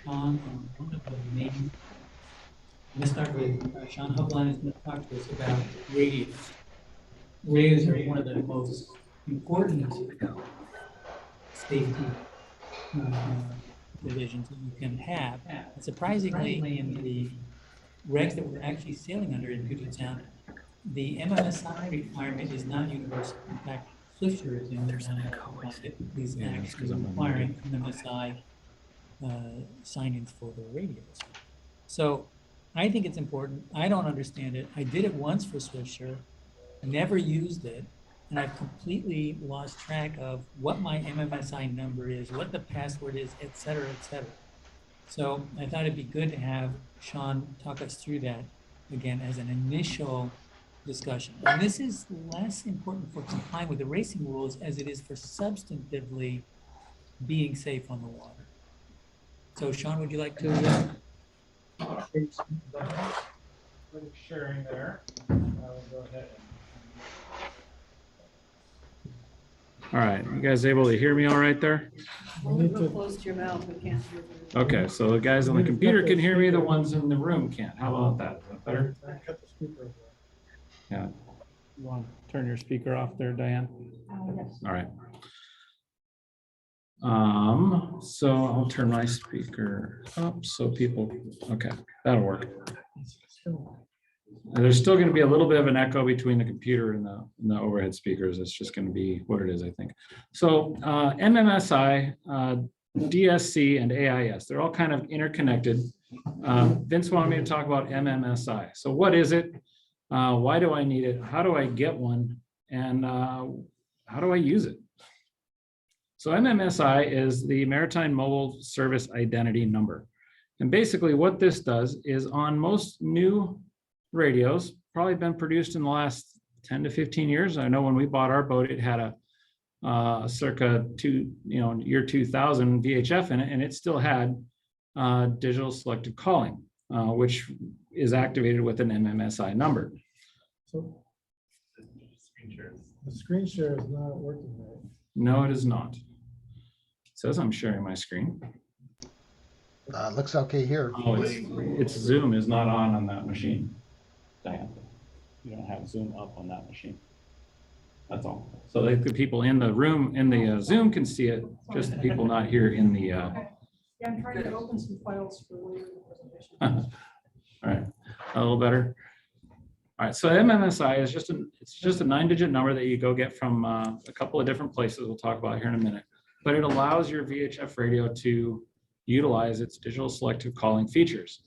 Shaun on one of the main. I'm going to start with Shaun Heublein is going to talk to us about radios. Radios are one of the most important safety divisions that you can have. And surprisingly, in the regs that we're actually sailing under in Puget Sound, the MMSI requirement is not universal. In fact, Swifter is the only one that is actually requiring MMSI sign-ins for their radios. So I think it's important. I don't understand it. I did it once for Swifter, never used it, and I've completely lost track of what my MMSI number is, what the password is, et cetera, et cetera. So I thought it'd be good to have Shaun talk us through that again as an initial discussion. And this is less important for complying with the racing rules as it is for substantively being safe on the water. So Shaun, would you like to? Sharing there. I'll go ahead. All right, you guys able to hear me all right there? Real close to your mouth, we can't hear you. Okay, so the guys on the computer can hear me, the ones in the room can't. How about that? Is that better? Cut the speaker. Yeah. You want to turn your speaker off there, Diane? Yes. All right. So I'll turn my speaker up so people, okay, that'll work. And there's still going to be a little bit of an echo between the computer and the overhead speakers. It's just going to be what it is, I think. So MMSI, DSC, and AIS, they're all kind of interconnected. Vince wanted me to talk about MMSI. So what is it? Why do I need it? How do I get one? And how do I use it? So MMSI is the Maritime Mobile Service Identity Number. And basically what this does is on most new radios, probably been produced in the last 10 to 15 years. I know when we bought our boat, it had a circa year 2000 VHF in it, and it still had digital selective calling, which is activated with an MMSI number. So the screen share is not working right. No, it is not. It says I'm sharing my screen. Looks okay here. Oh, it's Zoom is not on that machine. Diane, you don't have Zoom up on that machine. That's all. So like the people in the room in the Zoom can see it, just the people not here in the. Yeah, I'm trying to open some files for later in the presentation. All right, a little better. All right, so MMSI is just a 9-digit number that you go get from a couple of different places we'll talk about here in a minute. But it allows your VHF radio to utilize its digital selective calling features.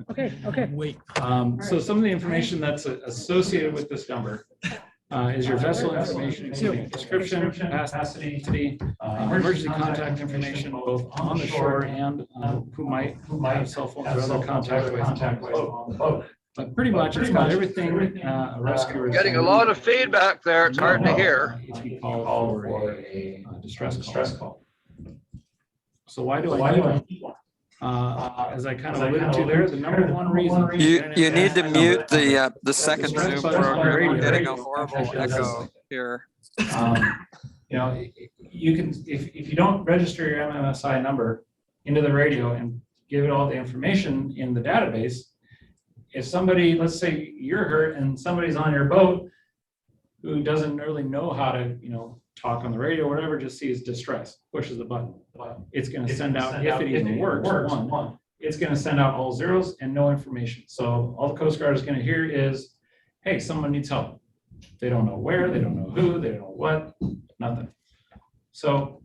Okay. Wait. So some of the information that's associated with this number is your vessel information, including description, capacity, emergency contact information, both on the shore and who might have cell phones or other contact with on the boat. But pretty much it's got everything a rescuer is Getting a lot of feedback there. It's hard to hear. If you call for a distress call. So why do I need one? As I kind of alluded to there, the number one reason You need to mute the second Stress Zoom button on the program. radio. We're getting a horrible echo here. You can if you don't register your MMSI number into the radio and give it all the information in the database, if somebody, let's say you're hurt and somebody's on your boat who doesn't really know how to talk on the radio or whatever, just sees distress, pushes the button. It's going to send out, if it even works, one, it's going to send out all zeros and no information. So all the Coast Guard is going to hear is, hey, someone needs help. They don't know where, they don't know who, they don't know what, nothing. So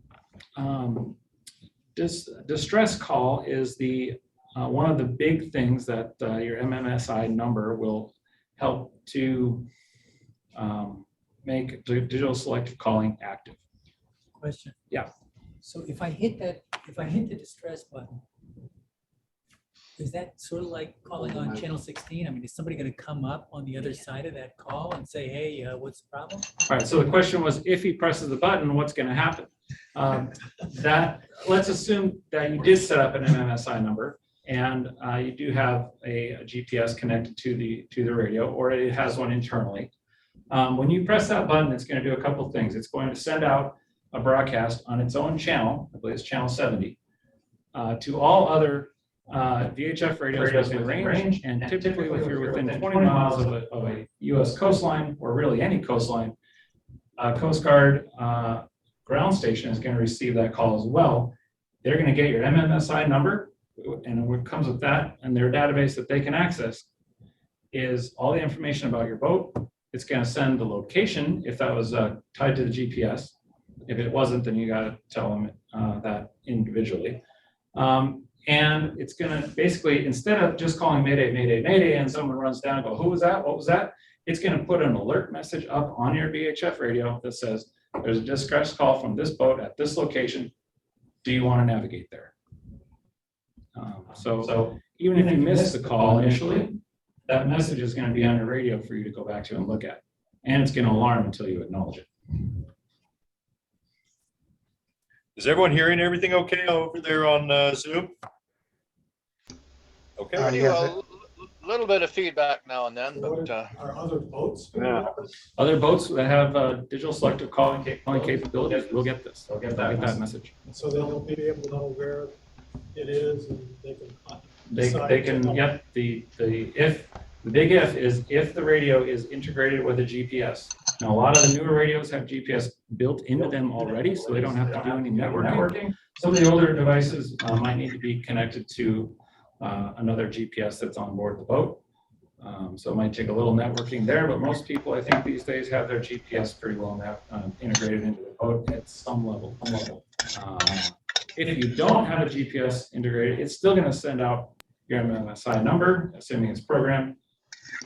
this distress call is the one of the big things that your MMSI number will help to make digital selective calling active. Question. Yeah. So if I hit the distress button, is that sort of like calling on channel 16? I mean, is somebody going to come up on the other side of that call and say, hey, what's the problem? All right, so the question was, if he presses the button, what's going to happen? Let's assume that you did set up an MMSI number and you do have a GPS connected to the radio, or it has one internally. When you press that button, it's going to do a couple of things. It's going to send out a broadcast on its own channel, I believe it's channel 70, to all other VHF radios within range, and typically if you're within 20 miles of a US coastline, or really any coastline, Coast Guard ground station is going to receive that call as well. They're going to get your MMSI number, and what comes with that and their database that they can access is all the information about your boat. It's going to send the location if that was tied to the GPS. If it wasn't, then you got to tell them that individually. And it's going to basically, instead of just calling Mayday, Mayday, Mayday, and someone runs down and go, who was that? What was that? It's going to put an alert message up on your VHF radio that says, there's a distress call from this boat at this location. Do you want to navigate there? So even if you miss the call initially, that message is going to be on your radio for you to go back to and look at. And it's going to alarm until you acknowledge it. Is everyone hearing everything okay over there on Zoom? Okay. Yes, A little bit of feedback now and then, but Are other boats? Other boats that have digital selective calling capabilities will get this. They'll get that message. So they'll be able to know where it is and they can. They can, yep, the big if is if the radio is integrated with a GPS. Now, a lot of the newer radios have GPS built into them already, so they don't have to do any networking. Some of the older devices might need to be connected to another GPS that's on board the boat. So it might take a little networking there, but most people, I think these days, have their GPS pretty well integrated into the boat at some level. If you don't have a GPS integrated, it's still going to send out your MMSI number, assuming it's programmed.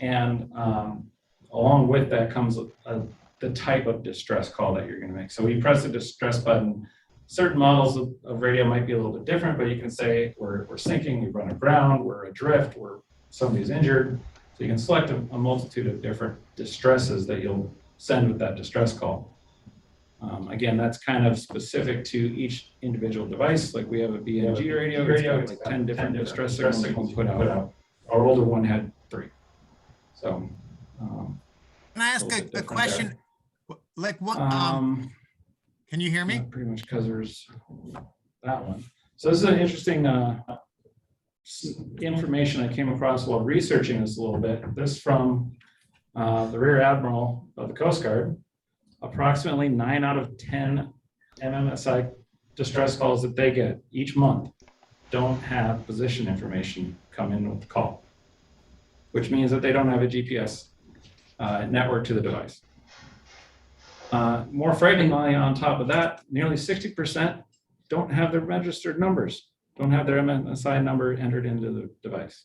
And along with that comes the type of distress call that you're going to make. So when you press the distress button, certain models of radio might be a little bit different, but you can say we're sinking, we've run aground, we're adrift, somebody's injured. So you can select a multitude of different distresses that you'll send with that distress call. Again, that's kind of specific to each individual device. Like we have a BNG radio, it's got like 10 different distress signals you can put out. Our older one had 3. So. Can I ask a question? Like what? Can you hear me? Pretty much covers that one. So this is an interesting information I came across while researching this a little bit. This from the Rear Admiral of the Coast Guard. Approximately 9 out of 10 MMSI distress calls that they get each month don't have position information come in with the call, which means that they don't have a GPS network to the device. More frighteningly, on top of that, nearly 60% don't have their registered numbers, don't have their MMSI number entered into the device.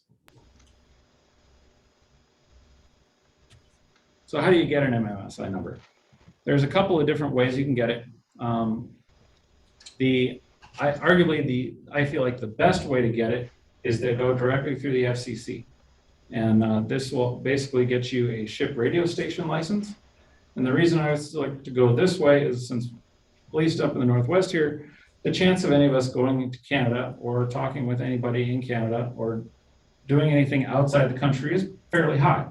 So how do you get an MMSI number? There's a couple of different ways you can get it. I feel like the best way to get it is to go directly through the FCC. And this will basically get you a ship radio station license. And the reason I like to go this way is since, at least up in the Northwest here, the chance of any of us going into Canada or talking with anybody in Canada or doing anything outside the country is fairly high.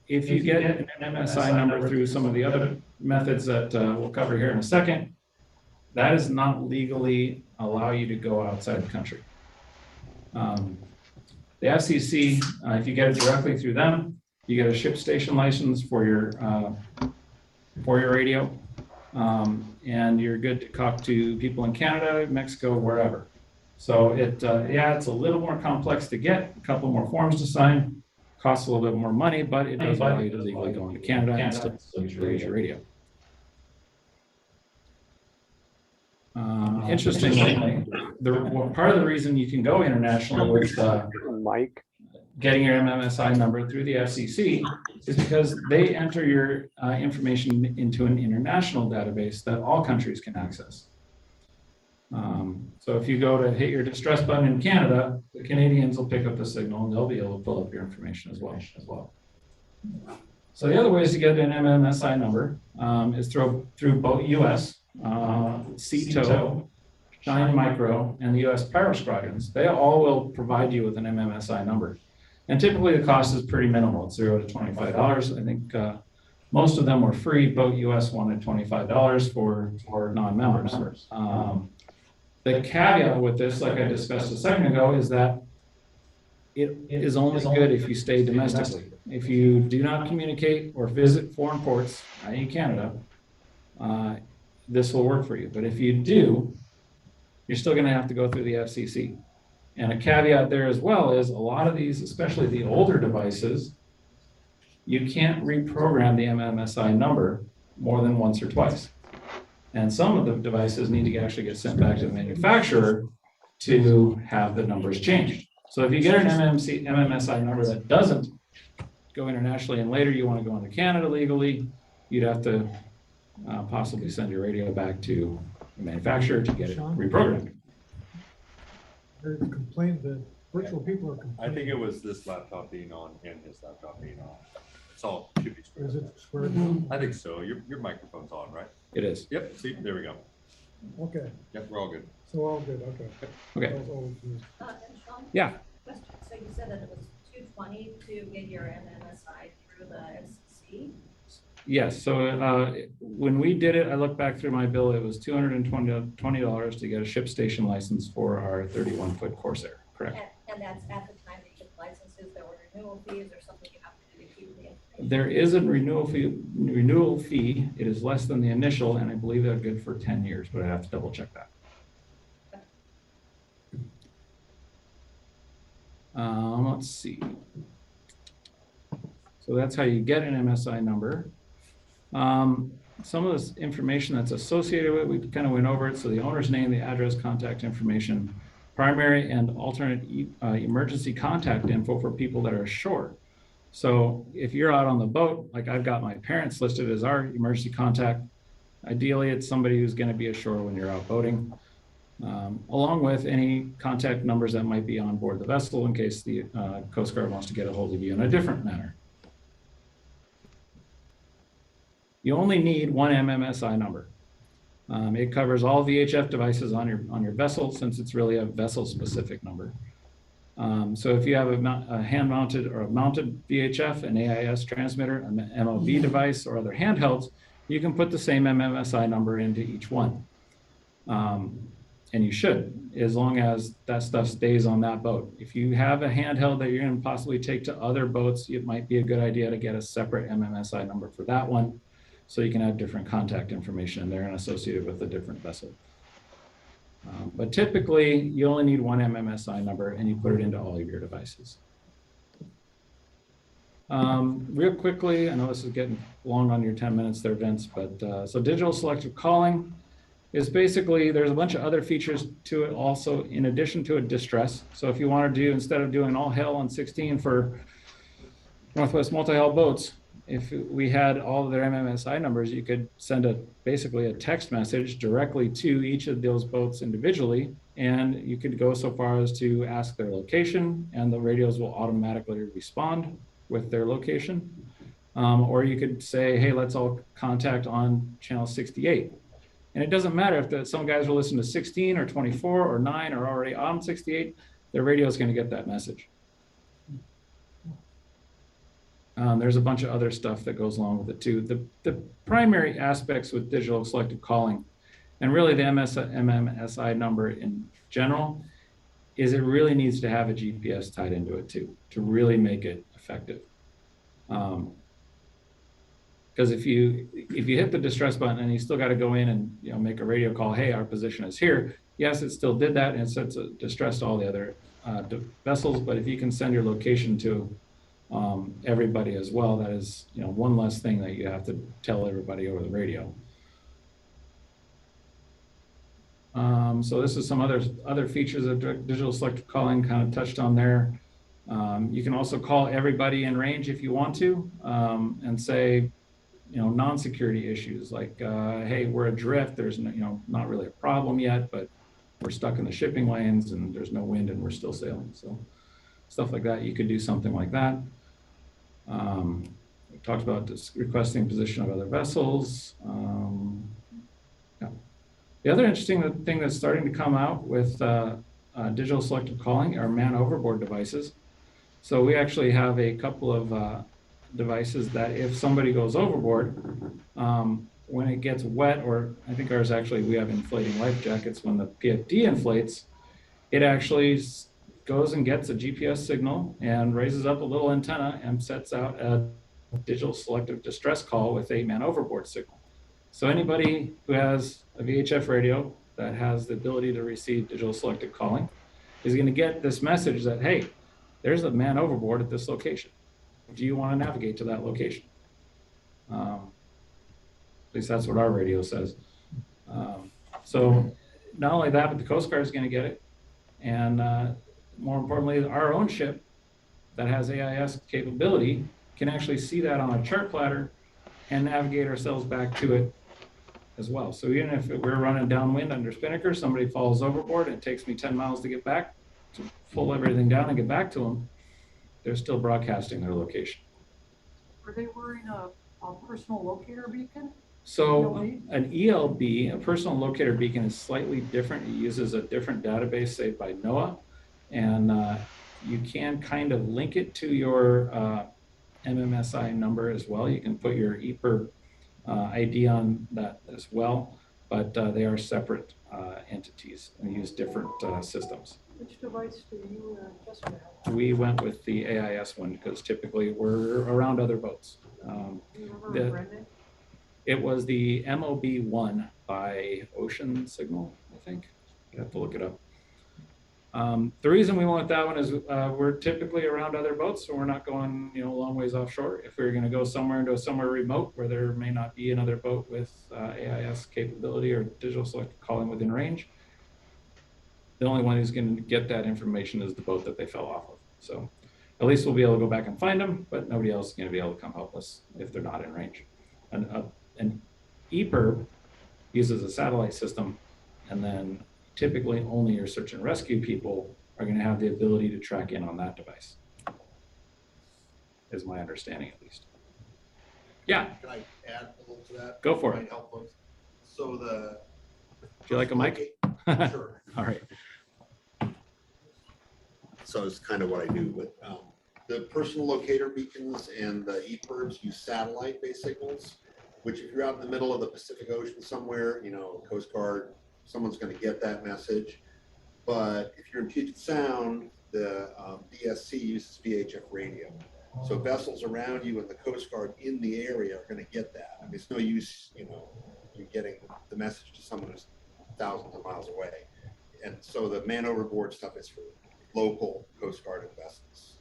If you get an MMSI number through some of the other methods that we'll cover here in a second, that does not legally allow you to go outside the country. The FCC, if you get it directly through them, you get a ship station license for your radio, and you're good to talk to people in Canada, Mexico, wherever. So it's a little more complex to get, a couple more forms to sign, costs a little bit more money, but it does allow you to legally go into Canada and still use your radio. Interestingly, part of the reason you can go international with getting your MMSI number through the FCC is because they enter your information into an international database that all countries can access. So if you go to hit your distress button in Canada, the Canadians will pick up the signal and they'll be able to pull up your information as well. So the other ways to get an MMSI number is through both US, CTO, Shine Micro, and the US Pyro Squadrons. They all will provide you with an MMSI number. And typically the cost is pretty minimal. It's $0 to $25. I think Most of them were free. Boat US wanted $25 for non-members. The caveat with this, like I discussed a second ago, is that it is only good if you stay domestically. If you do not communicate or visit foreign ports, i.e. Canada, this will work for you. But if you do, you're still going to have to go through the FCC. And a caveat there as well is a lot of these, especially the older devices, you can't reprogram the MMSI number more than once or twice. And some of the devices need to actually get sent back to the manufacturer to have the numbers changed. So if you get an MMSI number that doesn't go internationally and later you want to go into Canada legally, you'd have to possibly send your radio back to the manufacturer to get it reprogrammed. There's a complaint that virtual people are I complaining. think it was this laptop being on and his laptop being on. It's all should be Is square. it squared? I think so. Your microphone's on, right? It is. Yep, see, there we go. Okay, Yep, we're all good. so all good, okay. Okay. That was all confused. And Shaun, Yeah. question, so you said that it was $220 to get your MMSI through the FCC? Yes. So when we did it, I looked back through my bill. It was $220 to get a ship station license for our 31-foot Corsair. Correct. And that's at the time that you get licenses, there were renewal fees or something you have to do to keep the information? There is a renewal fee. It is less than the initial, and I believe they're good for 10 years, but I have to double check that. Let's see. So that's how you get an MSI number. Some of this information that's associated with it, we kind of went over it. So the owner's name, the address, contact information, primary and alternate emergency contact info for people that are ashore. So if you're out on the boat, like I've got my parents listed as our emergency contact, ideally it's somebody who's going to be ashore when you're out boating, along with any contact numbers that might be on board the vessel in case the Coast Guard wants to get a hold of you in a different manner. You only need one MMSI number. It covers all VHF devices on your vessel, since it's really a vessel-specific number. So if you have a hand-mounted or a mounted VHF, an AIS transmitter, an MOV device, or other handhelds, you can put the same MMSI number into each one. And you should, as long as that stuff stays on that boat. If you have a handheld that you're going to possibly take to other boats, it might be a good idea to get a separate MMSI number for that one, so you can have different contact information in there and associated with a different vessel. But typically, you only need one MMSI number and you put it into all of your devices. Real quickly, I know this is getting long on your 10 minutes there, Vince, but so digital selective calling is basically, there's a bunch of other features to it also in addition to a distress. So if you want to do, instead of doing all hell on 16 for Northwest Multihull boats, if we had all of their MMSI numbers, you could send basically a text message directly to each of those boats individually, and you could go so far as to ask their location, and the radios will automatically respond with their location. Or you could say, hey, let's all contact on channel 68. And it doesn't matter if some guys will listen to 16 or 24 or 9 or already on 68, their radio is going to get that message. There's a bunch of other stuff that goes along with it too. The primary aspects with digital selective calling, and really the MMSI number in general, is it really needs to have a GPS tied into it too, to really make it effective. Because if you hit the distress button and you still got to go in and make a radio call, hey, our position is here. Yes, it still did that, and it sets a distress to all the other vessels. But if you can send your location to everybody as well, that is one less thing that you have to tell everybody over the radio. So this is some other features of digital selective calling, kind of touched on there. You can also call everybody in range if you want to, and say, non-security issues like, hey, we're adrift. There's not really a problem yet, but we're stuck in the shipping lanes and there's no wind and we're still sailing. So stuff like that, you could do something like that. We talked about requesting position of other vessels. Yeah. The other interesting thing that's starting to come out with digital selective calling are man overboard devices. So we actually have a couple of devices that if somebody goes overboard, when it gets wet, or I think ours actually, we have inflating life jackets, when the PFD inflates, it actually goes and gets a GPS signal and raises up a little antenna and sets out a digital selective distress call with a man overboard signal. So anybody who has a VHF radio that has the ability to receive digital selective calling is going to get this message that, hey, there's a man overboard at this location. Do you want to navigate to that location? At least that's what our radio says. So not only that, but the Coast Guard is going to get it. And more importantly, our own ship that has AIS capability can actually see that on a chart platter and navigate ourselves back to it as well. So even if we're running downwind under spinnaker, somebody falls overboard and it takes me 10 miles to get back, to pull everything down and get back to them, they're still broadcasting their location. Are they wearing a personal locator beacon? So an ELB, a personal locator beacon, is slightly different. It uses a different database saved by NOAA, and you can kind of link it to your MMSI number as well. You can put your EPIRB ID on that as well, but they are separate entities and use different systems. Which device do you just have? We went with the AIS one because typically we're around other boats. Do you remember the brand name? It was the MOB1 by Ocean Signal, I think. You have to look it up. The reason we went with that one is we're typically around other boats, so we're not going, a long ways offshore. If we were going to go somewhere into somewhere remote where there may not be another boat with AIS capability or digital selective calling within range, the only one who's going to get that information is the boat that they fell off of. So at least we'll be able to go back and find them, but nobody else is going to be able to come help us if they're not in range. An EPIRB uses a satellite system, and then typically only your search and rescue people are going to have the ability to track in on that device, is my understanding at least. Yeah. Can I add a little to that? Go for it. Might help us. So the. Do you like a mic? Sure. All right. So it's kind of what I do, but the personal locator beacons and the EPIRBs use satellite-based signals, which if you're out in the middle of the Pacific Ocean somewhere, Coast Guard, someone's going to get that message. But if you're in Puget Sound, the DSC uses VHF radio. So vessels around you and the Coast Guard in the area are going to get that. I mean, it's no use, you're getting the message to someone who's thousands of miles away. And so the man overboard stuff is for local Coast Guard and vessels.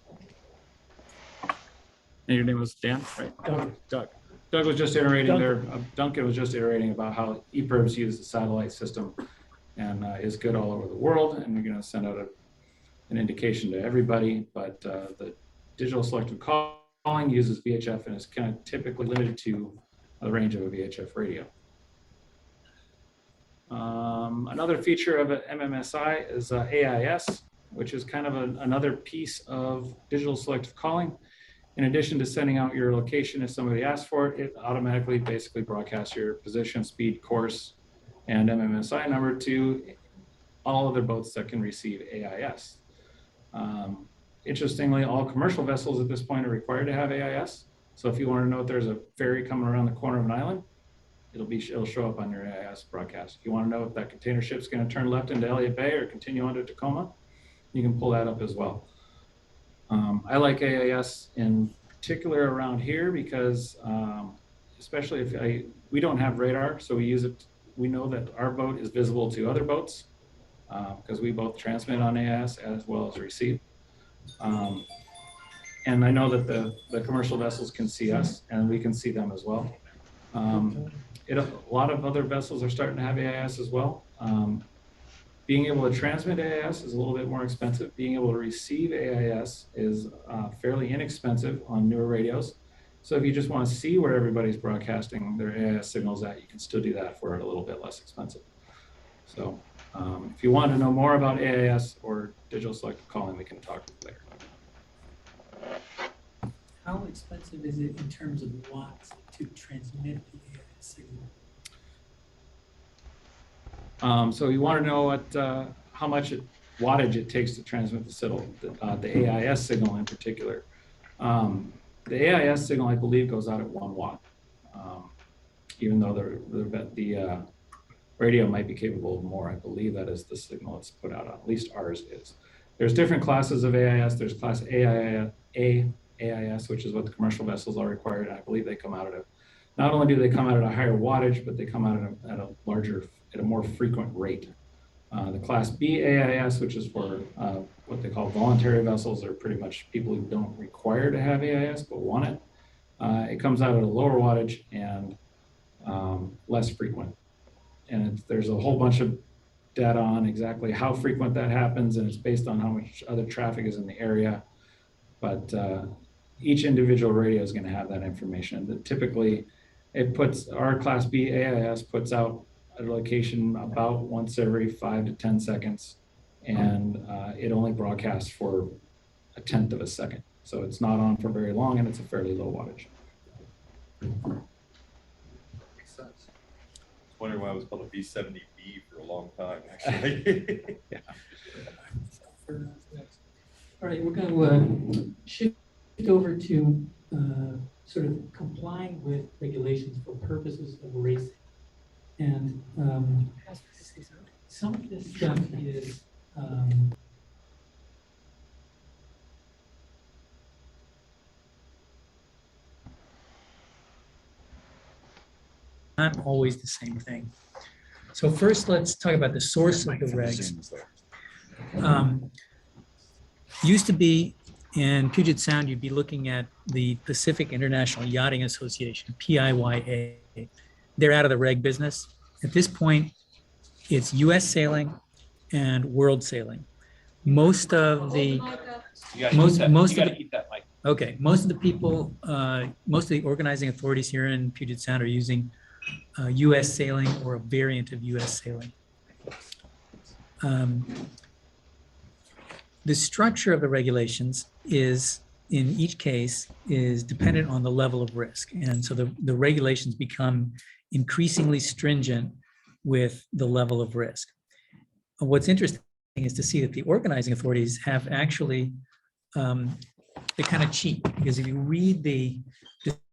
And your name was Dan, right? Doug. Doug was just iterating there. Duncan was just iterating about how EPIRBs use the satellite system and is good all over the world. And we're going to send out an indication to everybody. But the digital selective calling uses VHF and is kind of typically limited to the range of a VHF radio. Another feature of an MMSI is AIS, which is kind of another piece of digital selective calling. In addition to sending out your location if somebody asks for it, it automatically basically broadcasts your position, speed, course, and MMSI number to all other boats that can receive AIS. Interestingly, all commercial vessels at this point are required to have AIS. So if you want to know if there's a ferry coming around the corner of an island, it'll show up on your AIS broadcast. If you want to know if that container ship's going to turn left into Elliott Bay or continue on to Tacoma, you can pull that up as well. I like AIS in particular around here because, especially if we don't have radar, so we use it. We know that our boat is visible to other boats because we both transmit on AIS as well as receive. And I know that the commercial vessels can see us and we can see them as well. A lot of other vessels are starting to have AIS as well. Being able to transmit AIS is a little bit more expensive. Being able to receive AIS is fairly inexpensive on newer radios. So if you just want to see where everybody's broadcasting their AIS signals at, you can still do that for a little bit less expensive. So if you want to know more about AIS or digital selective calling, we can talk later. How expensive is it in terms of watts to transmit the AIS signal? So you want to know what how much wattage it takes to transmit the AIS signal in particular. The AIS signal, I believe, goes out at 1 watt, even though the radio might be capable of more. I believe that is the signal it's put out on. At least ours is. There's different classes of AIS. There's class AIS, which is what the commercial vessels are required. And I believe they come out at not only do they come out at a higher wattage, but they come out at a more frequent rate. The class B AIS, which is for what they call voluntary vessels, are pretty much people who don't require to have AIS but want it. It comes out at a lower wattage and less frequent. And there's a whole bunch of data on exactly how frequent that happens, and it's based on how much other traffic is in the area. But each individual radio is going to have that information. Typically, our Class B AIS puts out a location about once every 5 to 10 seconds, and it only broadcasts for 1/10 of a second. So it's not on for very long, and it's a fairly low wattage. Makes sense. I was wondering why it was called a B70B for a long time, actually. Yeah. All right, we're going to shift over to sort of complying with regulations for purposes of racing. And some of this stuff is not always the same thing. So first, let's talk about the source of the regs. Used to be in Puget Sound, you'd be looking at the Pacific International Yachting Association, PIYA. They're out of the reg business. At this point, it's US sailing and world sailing. Most of the most of the people, most of the organizing authorities here in Puget Sound are using US sailing or a variant of US sailing. The structure of the regulations is, in each case, is dependent on the level of risk. And so the regulations become increasingly stringent with the level of risk. What's interesting is to see that the organizing authorities have actually, they kind of cheat, because if you read the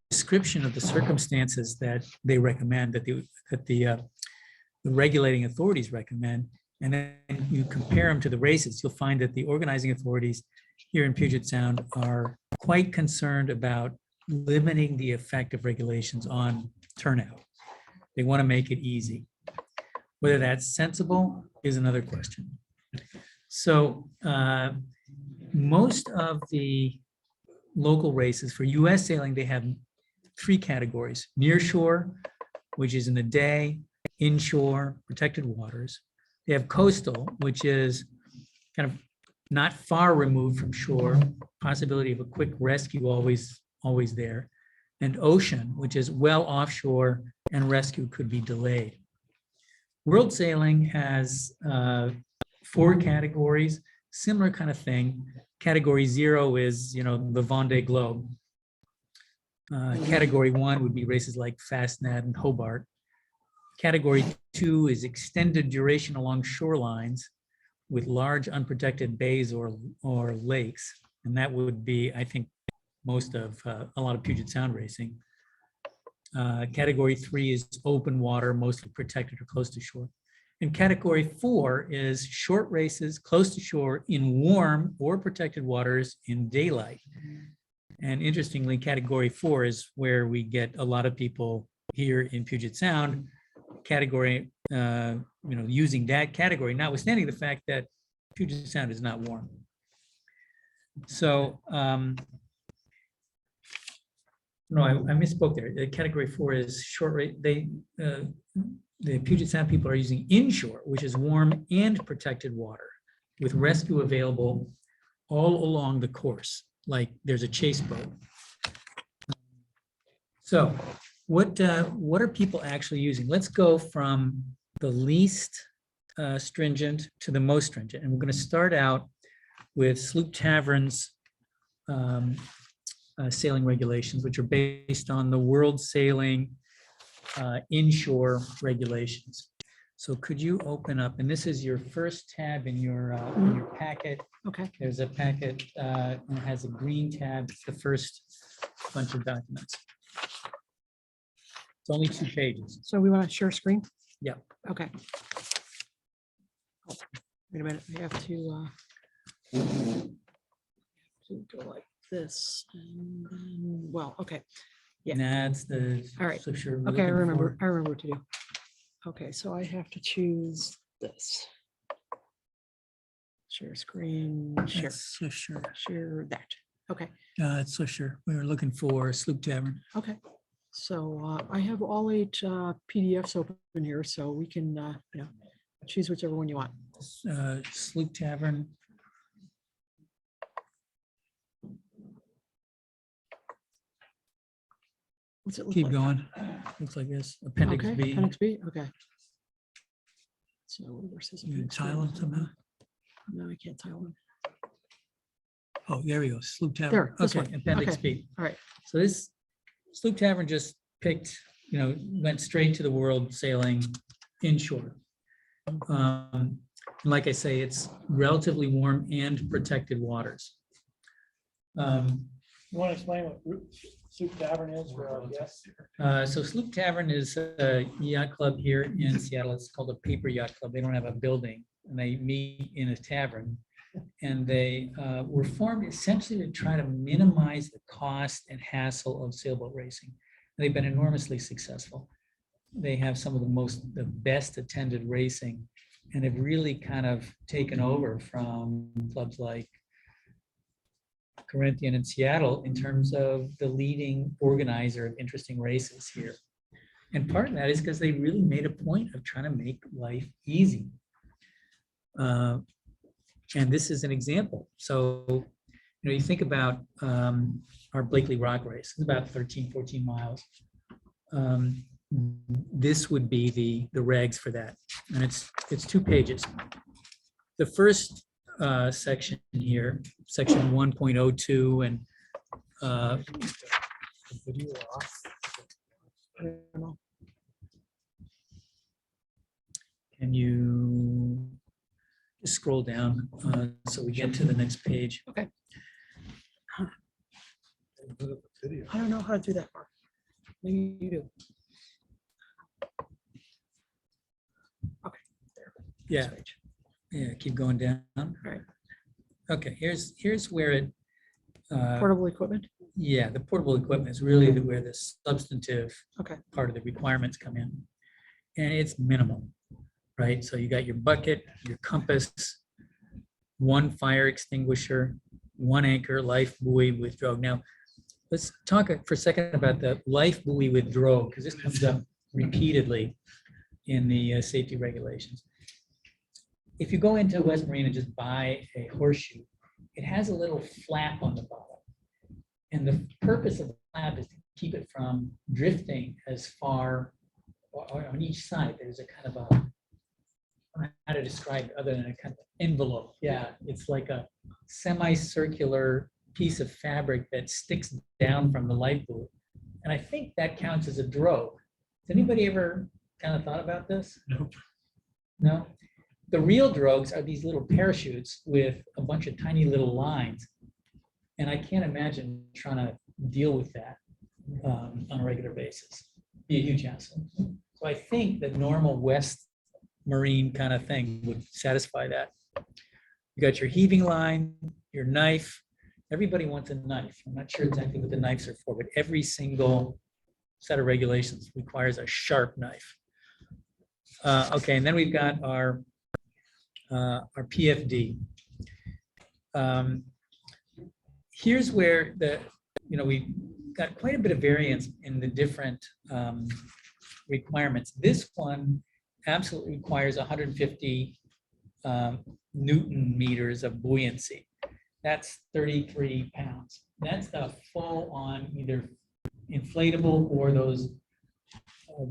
description of the circumstances that they recommend, that the regulating authorities recommend, and then you compare them to the races, you'll find that the organizing authorities here in Puget Sound are quite concerned about limiting the effect of regulations on turnout. They want to make it easy. Whether that's sensible is another question. So most of the local races for US sailing, they have 3 categories: near shore, which is in the day, inshore, protected waters. They have coastal, which is kind of not far removed from shore, possibility of a quick rescue always there, and ocean, which is well offshore and rescue could be delayed. World sailing has 4 categories, similar kind of thing. Category 0 is, the Vendée Globe. Category 1 would be races like Fastnet and Hobart. Category 2 is extended duration along shorelines with large unprotected bays or lakes. And that would be, I think, most of a lot of Puget Sound racing. Category 3 is open water, mostly protected or close to shore. And category 4 is short races close to shore in warm or protected waters in daylight. And interestingly, category 4 is where we get a lot of people here in Puget Sound category, using that category, notwithstanding the fact that Puget Sound is not warm. So, no, I misspoke there. Category 4 is short rate. The Puget Sound people are using inshore, which is warm and protected water, with rescue available all along the course, like there's a chase boat. So what are people actually using? Let's go from the least stringent to the most stringent. And we're going to start out with Sloop Tavern's sailing regulations, which are based on the world sailing inshore regulations. So could you open up, and this is your first tab in your packet. Okay. There's a packet and it has a green tab. It's the first bunch of documents. It's only 2 pages. So we want to share screen? Yeah. Okay. Oh, wait a minute, I have to go like this. And then, well, okay. Yeah. And that's the. All right. Swifter we're Okay, I looking remember. for. I remember what to do. Okay, so I have to choose this. Share screen, share, That's Swifter. share that. Okay, It's Swifter. We were looking for Sloop Tavern. okay. So I have all 8 PDFs open here, so we can, choose whichever one you want. Sloop Tavern. What's it look Keep like? going. Looks like this. Appendix Okay, B. Appendix B, okay. So where says You appendix B? tile them somehow? No, I can't tile them. Oh, there we go. Sloop Tavern. There, this Okay, one. Appendix Okay. B. All right. So this Sloop Tavern just picked, went straight to the world sailing inshore. And like I say, it's relatively warm and protected waters. You want to explain what Sloop Tavern is for our guests? So Sloop Tavern is a yacht club here in Seattle. It's called a paper yacht club. They don't have a building, and they meet in a tavern. And they were formed essentially to try to minimize the cost and hassle of sailboat racing. They've been enormously successful. They have some of the best attended racing, and have really kind of taken over from clubs like Corinthian and Seattle in terms of the leading organizer of interesting races here. And part of that is because they really made a point of trying to make life easy. And this is an example. So, you think about our Blakely Rock race. It's about 13, 14 miles. This would be the regs for that. And it's 2 pages. The first section here, section 1.02, and I don't know. can you just scroll down so we get to the next page? Okay. I don't know how to do that part. Maybe you do. Okay. There. Yeah. This page. Yeah, keep going down. Right. Okay, here's where it. Portable equipment. Yeah, the portable equipment is really where the substantive Okay. part of the requirements come in. And it's minimal, right? So you got your bucket, your compass, 1 fire extinguisher, 1 anchor, life buoy with drogue. Now, let's talk for a second about the life buoy with drogue, because this comes up repeatedly in the safety regulations. If you go into West Marine and just buy a horseshoe, it has a little flap on the bottom. And the purpose of the flap is to keep it from drifting as far on each side. There's a kind of a, I don't know how to describe it other than a kind of envelope. Yeah, it's like a semicircular piece of fabric that sticks down from the life buoy. And I think that counts as a drogue. Has anybody ever kind of thought about this? Nope. No? The real drogues are these little parachutes with a bunch of tiny little lines. And I can't imagine trying to deal with that on a regular basis. Be a huge hassle. So I think the normal West Marine kind of thing would satisfy that. You got your heaving line, your knife. Everybody wants a knife. I'm not sure exactly what the knives are for, but every single set of regulations requires a sharp knife. Okay, and then we've got our PFD. Here's where we've got quite a bit of variance in the different requirements. This one absolutely requires 150 Newton meters of buoyancy. That's 33 pounds. That's the full on either inflatable or those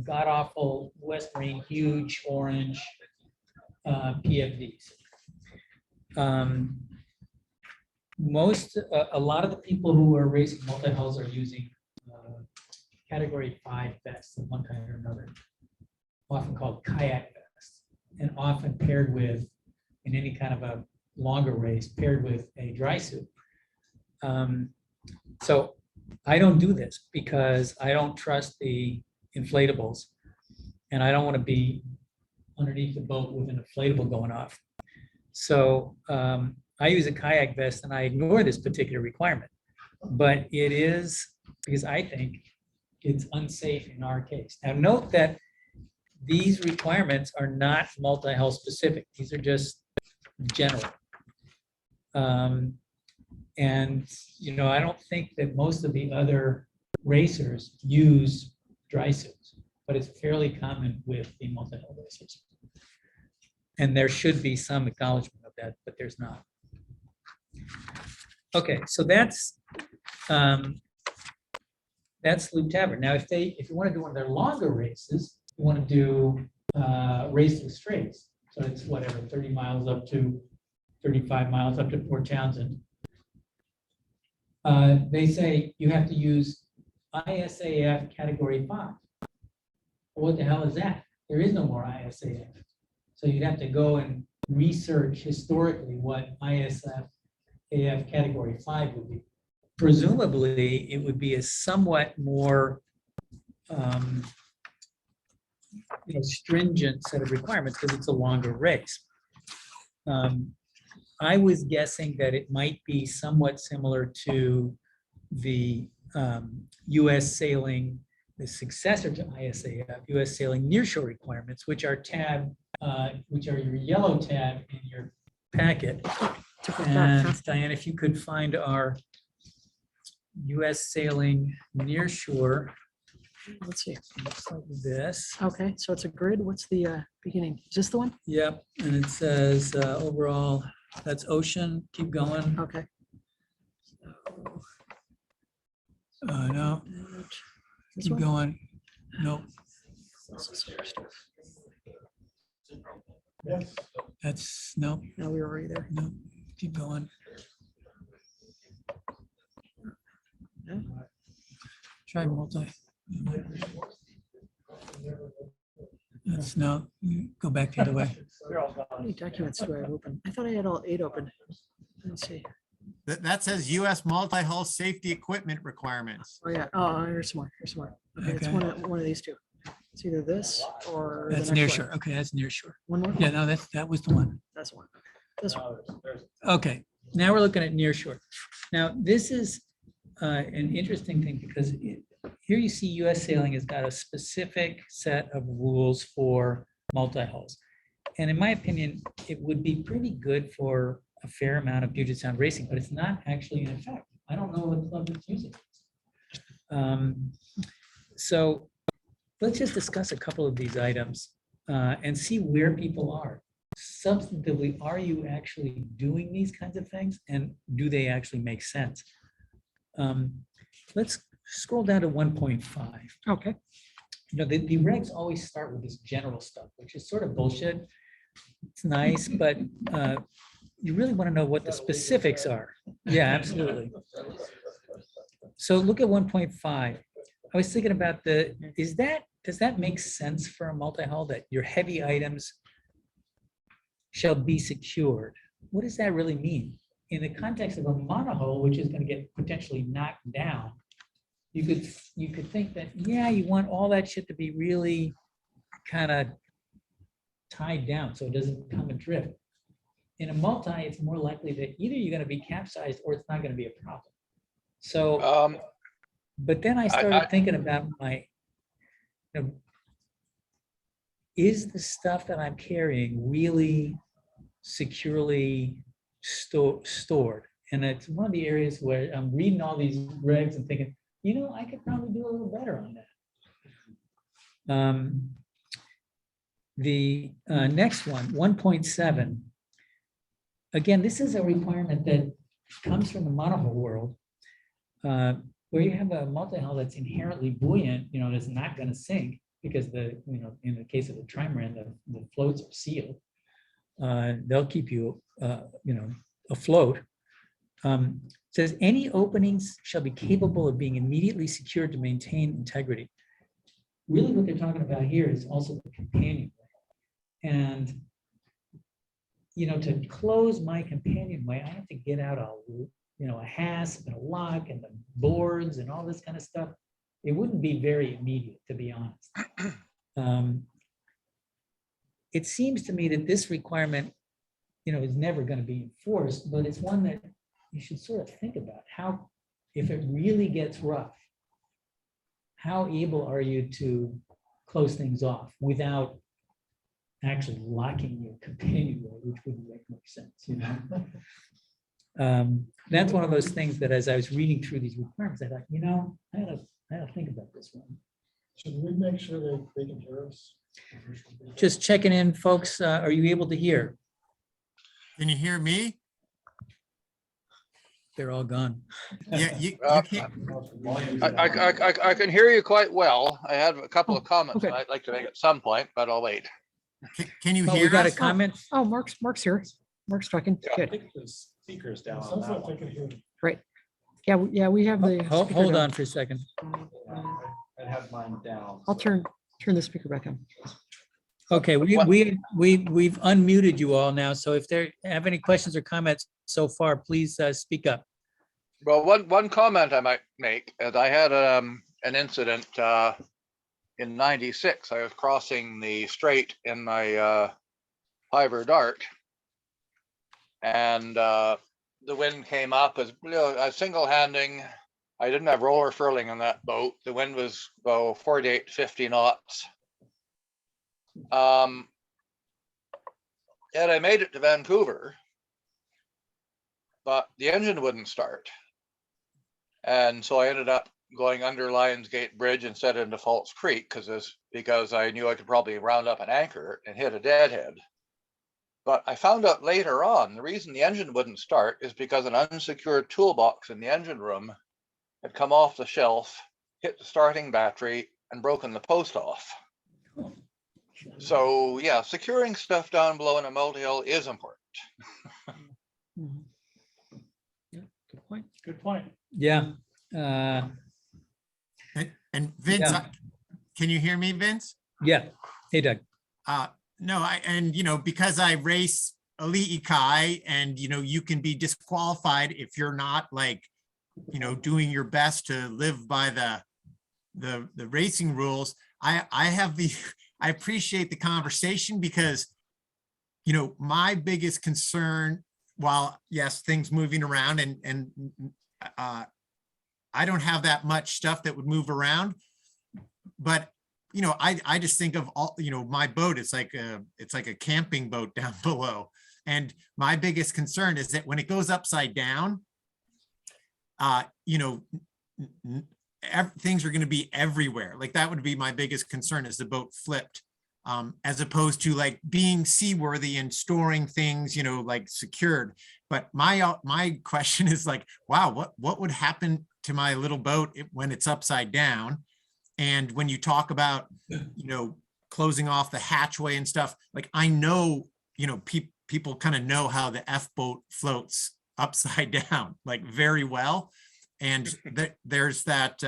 god-awful West Marine huge orange PFDs. A lot of the people who are racing multi-hulls are using category 5 vests of one kind or another, often called kayak vests, and often paired with, in any kind of a longer race, paired with a dry suit. So I don't do this because I don't trust the inflatables, and I don't want to be underneath the boat with an inflatable going off. So I use a kayak vest and I ignore this particular requirement, but it is because I think it's unsafe in our case. Now note that these requirements are not multi-hull specific. These are just general. And, you know, I don't think that most of the other racers use dry suits, but it's fairly common with the multi-hull racers. And there should be some acknowledgement of that, but there's not. Okay, so that's Loop Tavern. Now, if you want to do one of their longer races, you want to do race to straits. So it's whatever, 30 miles up to 35 miles up to Port Townsend. They say you have to use ISAF Category 5. What the hell is that? There is no more ISAF. So you'd have to go and research historically what ISAF Category 5 would be. Presumably, it would be a somewhat more stringent set of requirements because it's a longer race. I was guessing that it might be somewhat similar to the U.S. sailing, the successor to ISAF, U.S. sailing nearshore requirements, which are your yellow tab in your packet. And Diane, if you could find our U.S. sailing nearshore. Let's see. Looks like this. Okay, so it's a grid. What's the beginning? Is this the one? Yep, and it says overall, that's ocean. Keep going. Okay. No, This keep one? going. Nope, Yes. that's, nope, No, we were already there. nope, keep going. No? Try multi. That's no, go back the other way. How many documents do I have open? I thought I had all 8 open. Let's see. That says US multi-hull safety equipment requirements. Oh, yeah. Oh, here's some more. Here's some more. Okay, it's Okay. one of these two. It's either this or the That's next near one. shore. Okay, that's near shore. One more? Yeah, no, that was the one. That's one. This one. Okay, now we're looking at near shore. Now, this is an interesting thing because here you see US sailing has got a specific set of rules for multi-hulls. And in my opinion, it would be pretty good for a fair amount of Puget Sound racing, but it's not actually in effect. I don't know what club it's using. So let's just discuss a couple of these items and see where people are. Substantively, are you actually doing these kinds of things, and do they actually make sense? Let's scroll down to 1.5. Okay. You know, the regs always start with this general stuff, which is sort of bullshit. It's nice, but you really want to know what the specifics are. Yeah, absolutely. So look at 1.5. I was thinking about does that make sense for a multi-hull that your heavy items shall be secured? What does that really mean? In the context of a monohull, which is going to get potentially knocked down, you could think that, yeah, you want all that shit to be really kind of tied down so it doesn't come adrift. In a multi, it's more likely that either you're going to be capsized or it's not going to be a problem. So, but then I started thinking about is the stuff that I'm carrying really securely stored? And it's one of the areas where I'm reading all these regs and thinking, you know, I could probably do a little better on that. The next one, 1.7. Again, this is a requirement that comes from the monohull world, where you have a multi-hull that's inherently buoyant, you know, that's not going to sink because in the case of the trimaran, the floats are sealed. They'll keep you, afloat. Says any openings shall be capable of being immediately secured to maintain integrity. Really what they're talking about here is also the companionway. And, to close my companionway, I have to get out a you know, a hasp and a lock and the boards and all this kind of stuff, it wouldn't be very immediate, to be honest. It seems to me that this requirement, you know, is never going to be enforced, but it's one that you should sort of think about. How, if it really gets rough, how able are you to close things off without actually locking your companion door, which wouldn't make much sense, you know? That's one of those things that as I was reading through these requirements, I thought, you know, I gotta think about this one. Should we make sure they can hear us? Just checking in, folks. Are you able to hear? Can you hear me? They're all gone. Yeah, you can't. I can hear you quite well. I have a couple of comments okay. I'd like to make at some point, but I'll wait. Can you Oh, hear we got a us? comment. Oh, Mark's here. Mark's talking. Yeah. Good. think the speaker's down on that one. Great. Yeah, yeah, we have the. speaker Hold down. on for a second. I have mine down. I'll turn the speaker back on. Okay, we've unmuted you all now. So if there have any questions or comments so far, please speak up. Well, one comment I might make is I had an incident in '96. I was crossing the strait in my Piver Dart, and the wind came up as a single handing. I didn't have roller furling on that boat. The wind was 48, 50 knots. Yet I made it to Vancouver, but the engine wouldn't start. And so I ended up going under Lions Gate Bridge instead into False Creek because I knew I could probably round up an anchor and hit a deadhead. But I found out later on, the reason the engine wouldn't start is because an unsecured toolbox in the engine room had come off the shelf, hit the starting battery, and broken the post off. So yeah, securing stuff down below in a multi-hull is important. Mhm. Yeah, good point. Good point. Yeah. And Vince, Yeah. Can you hear me, Vince? Yeah. Hey, Doug. No, because I race Elite Ikai, and you can be disqualified if you're not doing your best to live by the racing rules. I appreciate the conversation because my biggest concern, while yes, things moving around and I don't have that much stuff that would move around, but I just think of all, my boat, it's like a camping boat down below. And my biggest concern is that when it goes upside down, things are going to be everywhere. Like that would be my biggest concern, is the boat flipped, as opposed to being seaworthy and storing things, secured. But my question is wow, what would happen to my little boat when it's upside down? And when you talk about, closing off the hatchway and stuff, I know, people kind of know how the F boat floats upside down, very well. And there's that,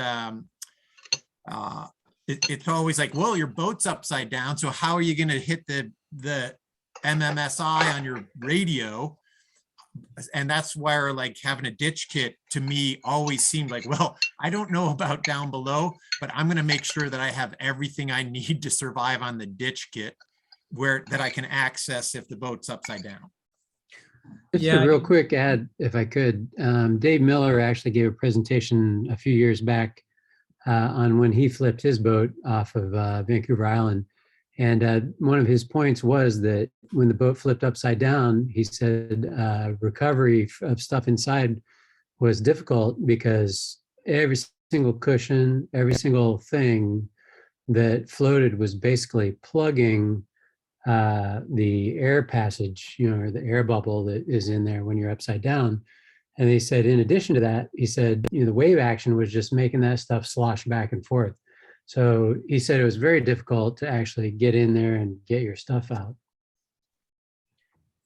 it's always well, your boat's upside down, so how are you going to hit the MMSI on your radio? And that's where having a ditch kit to me always seemed well, I don't know about down below, but I'm going to make sure that I have everything I need to survive on the ditch kit that I can access if the boat's upside down. Just Yeah. a real quick ad, if I could. Dave Miller actually gave a presentation a few years back on when he flipped his boat off of Vancouver Island. And one of his points was that when the boat flipped upside down, he said recovery of stuff inside was difficult because every single cushion, every single thing that floated was basically plugging the air passage, or the air bubble that is in there when you're upside down. And he said, in addition to that, he said, the wave action was just making that stuff slosh back and forth. So he said it was very difficult to actually get in there and get your stuff out.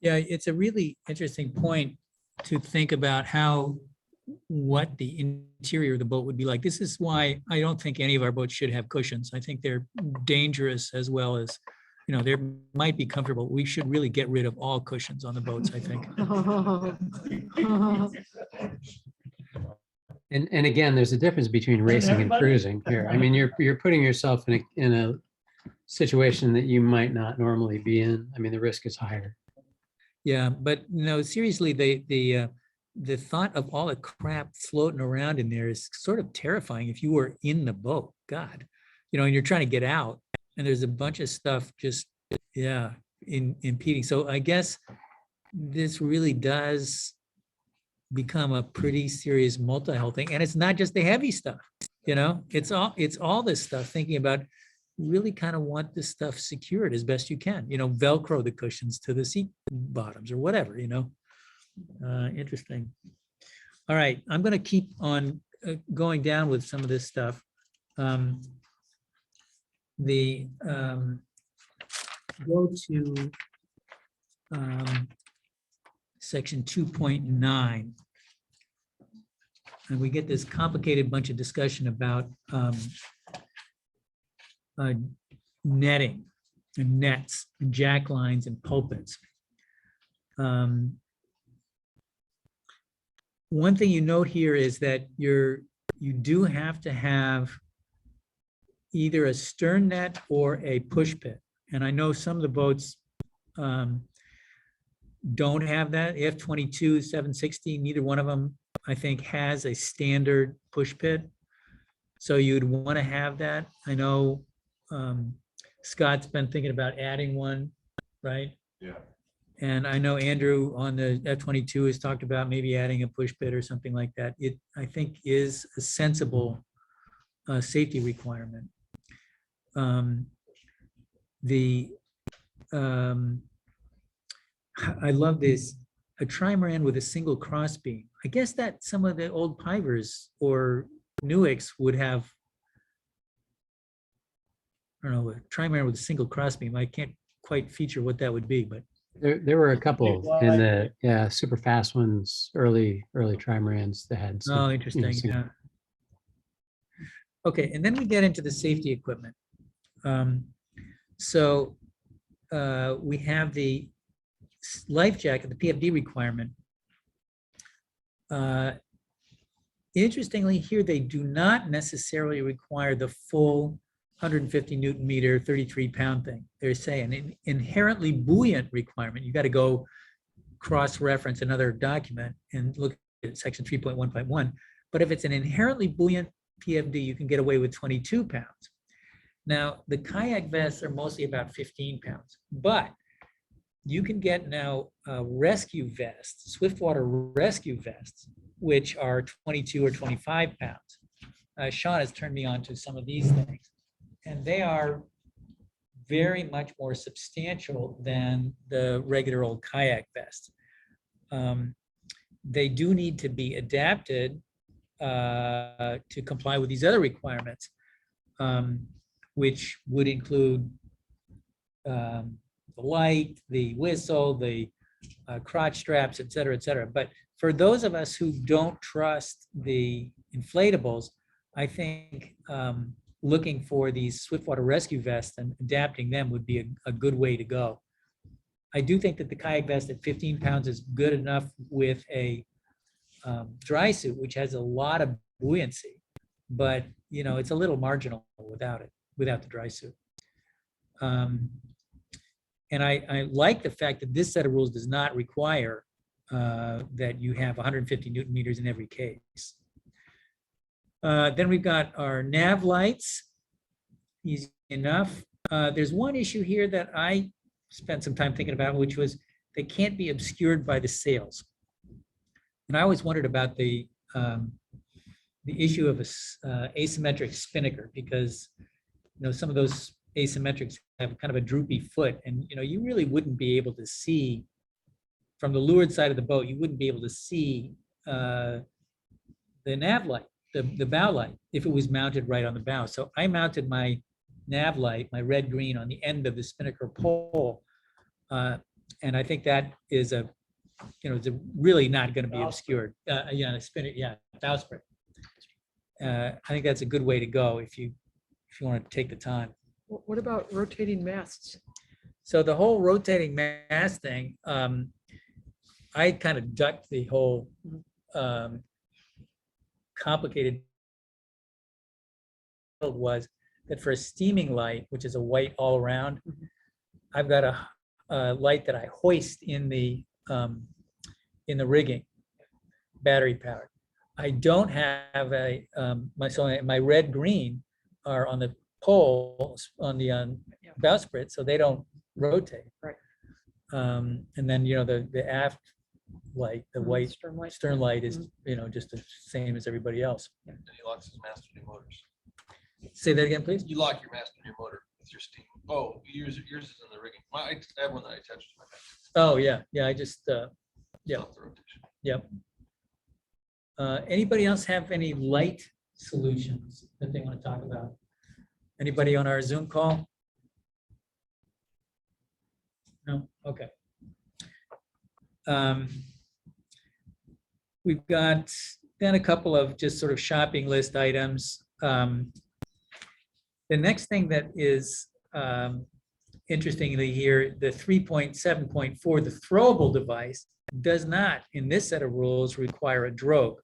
Yeah, it's a really interesting point to think about what the interior of the boat would be like. This is why I don't think any of our boats should have cushions. I think they're dangerous, as well as, they might be comfortable. We should really get rid of all cushions on the boats, I think. And again, there's a difference between racing and cruising here. I mean, you're putting yourself in a situation that you might not normally be in. I mean, the risk is higher. Yeah, but no, seriously, the thought of all the crap floating around in there is sort of terrifying if you were in the boat. God, and you're trying to get out, and there's a bunch of stuff just impeding. So I guess this really does become a pretty serious multi-hull thing, and it's not just the heavy stuff. It's all this stuff. Thinking about really kind of want this stuff secured as best you can. Velcro the cushions to the seat bottoms or whatever. Interesting. All right, I'm going to keep on going down with some of this stuff. Go to section 2.9, and we get this complicated bunch of discussion about netting and nets and jack lines and pulpits. One thing you note here is that you do have to have either a stern net or a push pit. And I know some of the boats don't have that. F-22, 760, neither one of them, I think, has a standard push pit. So you'd want to have that. I know Scott's been thinking about adding one, right? Yeah. And I know Andrew on the F-22 has talked about maybe adding a push pit or something like that. It, I think, is a sensible safety requirement. I love this, a trimaran with a single crossbeam. I guess that some of the old Pivers or Newicks would have, I don't know, a trimaran with a single crossbeam. I can't quite feature what that would be, but There were a couple in the super fast ones, early trimarans that had some, oh, interesting. single- Yeah. Okay, and then we get into the safety equipment. We have the life jacket, the PFD requirement. Interestingly, here they do not necessarily require the full 150 Newton meter, 33 pound thing. They're saying an inherently buoyant requirement. You got to go cross-reference another document and look at section 3.1.1. But if it's an inherently buoyant PFD, you can get away with 22 pounds. Now, the kayak vests are mostly about 15 pounds, but you can get now rescue vests, swiftwater rescue vests, which are 22 or 25 pounds. Shaun has turned me on to some of these things, and they are very much more substantial than the regular old kayak vest. They do need to be adapted to comply with these other requirements, which would include the light, the whistle, the crotch straps, et cetera, et cetera. But for those of us who don't trust the inflatables, I think looking for these swiftwater rescue vests and adapting them would be a good way to go. I do think that the kayak vest at 15 pounds is good enough with a dry suit, which has a lot of buoyancy, but it's a little marginal without the dry suit. And I like the fact that this set of rules does not require that you have 150 Newton meters in every case. Then we've got our nav lights, easy enough. There's one issue here that I spent some time thinking about, which was they can't be obscured by the sails. And I always wondered about the issue of a asymmetric spinnaker, because some of those asymmetrics have kind of a droopy foot, and you really wouldn't be able to see from the leeward side of the boat. You wouldn't be able to see the nav light, the bow light, if it was mounted right on the bow. So I mounted my nav light, my red green, on the end of the spinnaker pole, and I think that is it's really not going to be obscured. Bowsprit. I think that's a good way to go if you want to take the time. What about rotating masts? So the whole rotating mast thing, I kind of ducked the whole complicated was that for a steaming light, which is a white all around, I've got a light that I hoist in the rigging, battery powered. I don't have my red green are on the poles on the bowsprit, so they don't rotate. Right. And then the aft light, the white stern light is just the same as everybody else. And he locks his master new motors. Say that again, please. You lock your master new motor with your steam. Oh, yours is in the rigging. I have one that I attached to my back. Oh yeah, I just yeah. Stop the rotation. Yep. Anybody else have any light solutions that they want to talk about? Anybody on our Zoom call? No? Okay. We've got then a couple of just sort of shopping list items. The next thing that is interestingly here, the 3.7.4, the throwable device, does not, in this set of rules, require a drogue.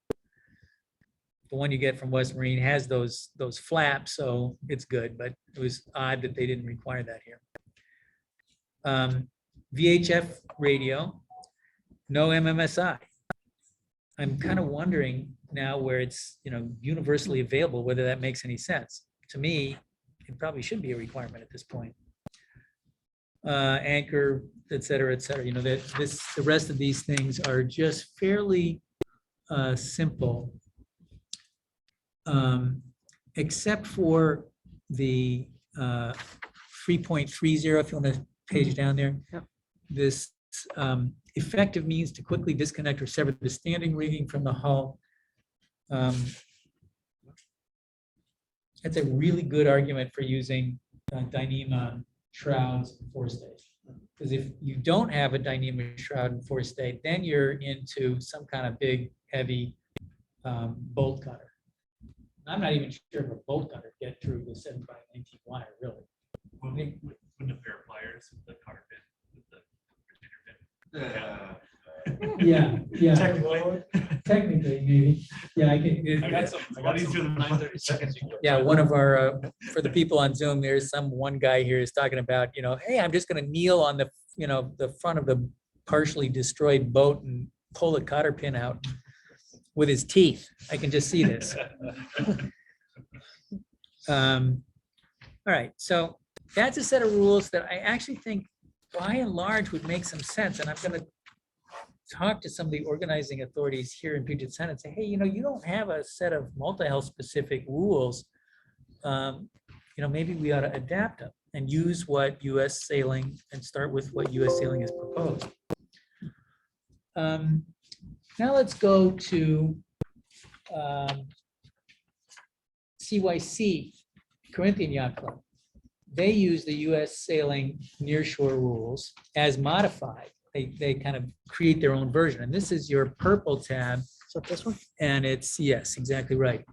The one you get from West Marine has those flaps, so it's good, but it was odd that they didn't require that here. VHF radio, no MMSI. I'm kind of wondering now where it's universally available, whether that makes any sense. To me, it probably should be a requirement at this point. Anchor, et cetera, et cetera. The rest of these things are just fairly simple, except for the 3.30, if you want to page down there. Yep. This effective means to quickly disconnect or sever the standing rigging from the hull. That's a really good argument for using Dyneema shrouds and forestay. Because if you don't have a Dyneema shroud and forestay, then you're into some kind of big, heavy bolt cutter. I'm not even sure if a bolt cutter get through the 7x19 wire, really. Wouldn't a pair of pliers with the car pin, with the Yeah. Technically, maybe. Yeah, I can. I got some 930 seconds. Yeah, one of our, for the people on Zoom, there's one guy here is talking about, hey, I'm just gonna kneel on the, the front of the partially destroyed boat and pull the cotter pin out with his teeth. I can just see this. All right, so that's a set of rules that I actually think by and large would make some sense. And I'm gonna talk to some of the organizing authorities here in Puget Sound and say, hey, you don't have a set of multi-hull specific rules. Maybe we ought to adapt them and use what US sailing and start with what US sailing has proposed. Now let's go to CYC, Corinthian Yacht Club. They use the US sailing nearshore rules as modified. They kind of create their own version. And this is your purple tab. Is that this one? And it's, yes, exactly right.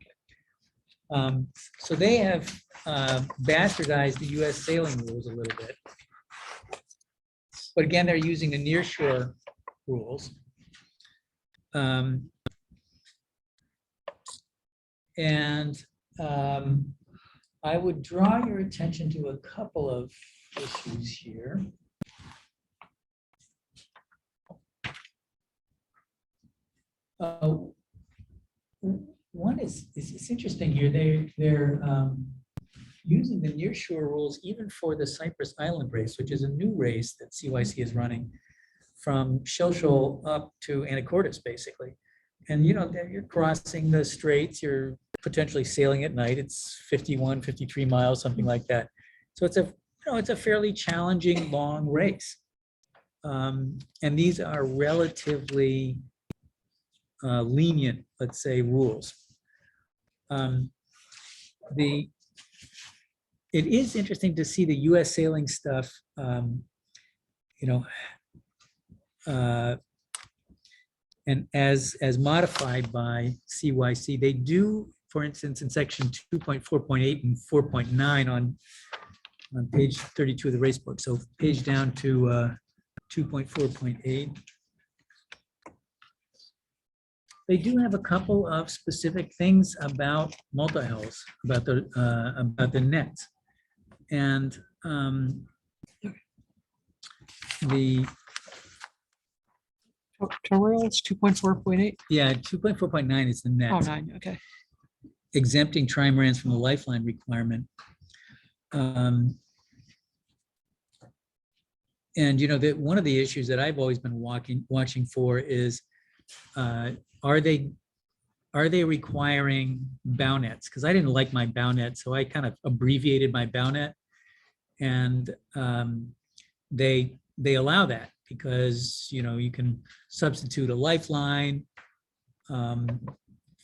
So they have bastardized the US sailing rules a little bit. But again, they're using the nearshore rules. I would draw your attention to a couple of issues here. One is it's interesting here. They're using the nearshore rules even for the Cypress Island race, which is a new race that CYC is running from Shell Shoal up to Anacortes, basically. And you're crossing the straits. You're potentially sailing at night. It's 51, 53 miles, something like that. So it's a fairly challenging long race. And these are relatively lenient, let's say, rules. It is interesting to see the US sailing stuff, and as modified by CYC. They do, for instance, in section 2.4.8 and 4.9 on page 32 of the race book. So page down to 2.4.8. They do have a couple of specific things about multi-hulls, about the nets. And the, Terrell's 2.4.8. yeah, 2.4.9 is the net. Oh, 9, okay. Exempting trimarans from the lifeline requirement. And you know that one of the issues that I've always been watching for is, are they requiring bow nets? Because I didn't like my bow net, so I kind of abbreviated my bow net, and they allow that because you know you can substitute a lifeline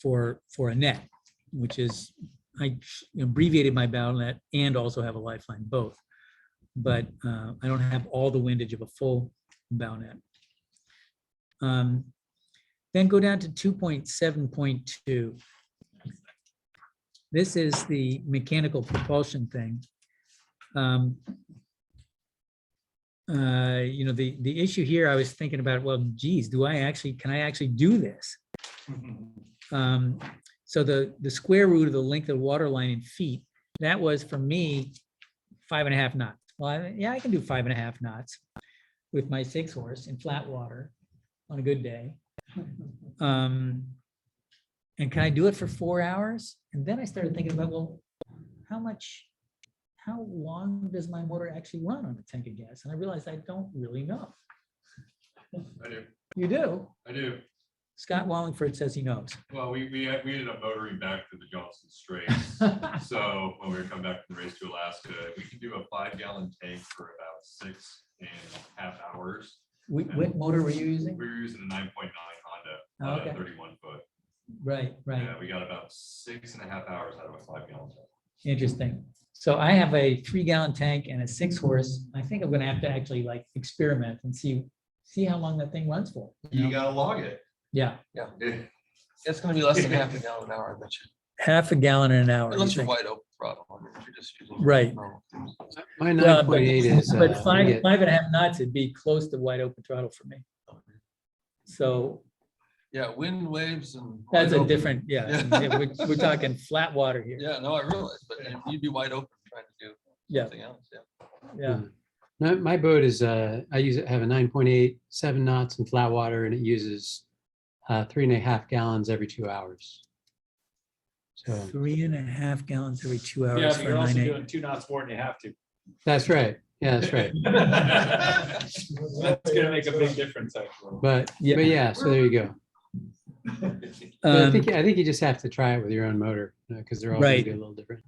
for a net, which is I abbreviated my bow net and also have a lifeline both, but I don't have all the windage of a full bow net. Then go down to 2.7.2. This is the mechanical propulsion thing. You know, the issue here, I was thinking about, well, geez, can I actually do this? So the square root of the length of the water line in feet, that was for me 5.5 knots. Well, yeah, I can do 5.5 knots with my 6-horse in flat water on a good day. And can I do it for 4 hours? And then I started thinking about, well, how long does my motor actually run on a tank of gas? And I realized I don't really know. I do. You do? I do. Scott Wallingford says he knows. Well, we ended up motoring back to the Johnson Straits. So when we were coming back from the race to Alaska, we could do a 5-gallon tank for about 6.5 hours. What motor were you using? We were using a 9.9 Honda Oh, on okay. a 31-foot. Right. Yeah, we got about 6.5 hours out of a 5-gallon tank. Interesting. So I have a 3-gallon tank and a 6-horse. I think I'm going to have to actually like experiment and see how long that thing runs for. You gotta log it. Yeah. Yeah. It's gonna be less than half a gallon an hour, I bet you. Half a gallon in an hour. Unless you you're think? wide open throttle. I mean, if you're just using. Right. My Well, 9.8 is. But we five get- and a half knots, it'd be close to wide open throttle for me. So Yeah, wind, waves and. that's wide a open. different, yeah, we're talking flat water here. Yeah, no, I realize, but you'd be wide open trying to do Yeah. something else, yeah. Yeah. No, my boat is, I have a 9.8, 7 knots in flat water, and it uses 3.5 gallons every 2 hours. So 3.5 gallons every 2 hours. Yeah, for but you're also 9.8. doing 2 knots more than you have to. that's right. Yeah, that's right. That's gonna make a big difference, actually. But Yeah. yeah, so there you go. But I think you just have to try it with your own motor because they're all going Right. to be a little different.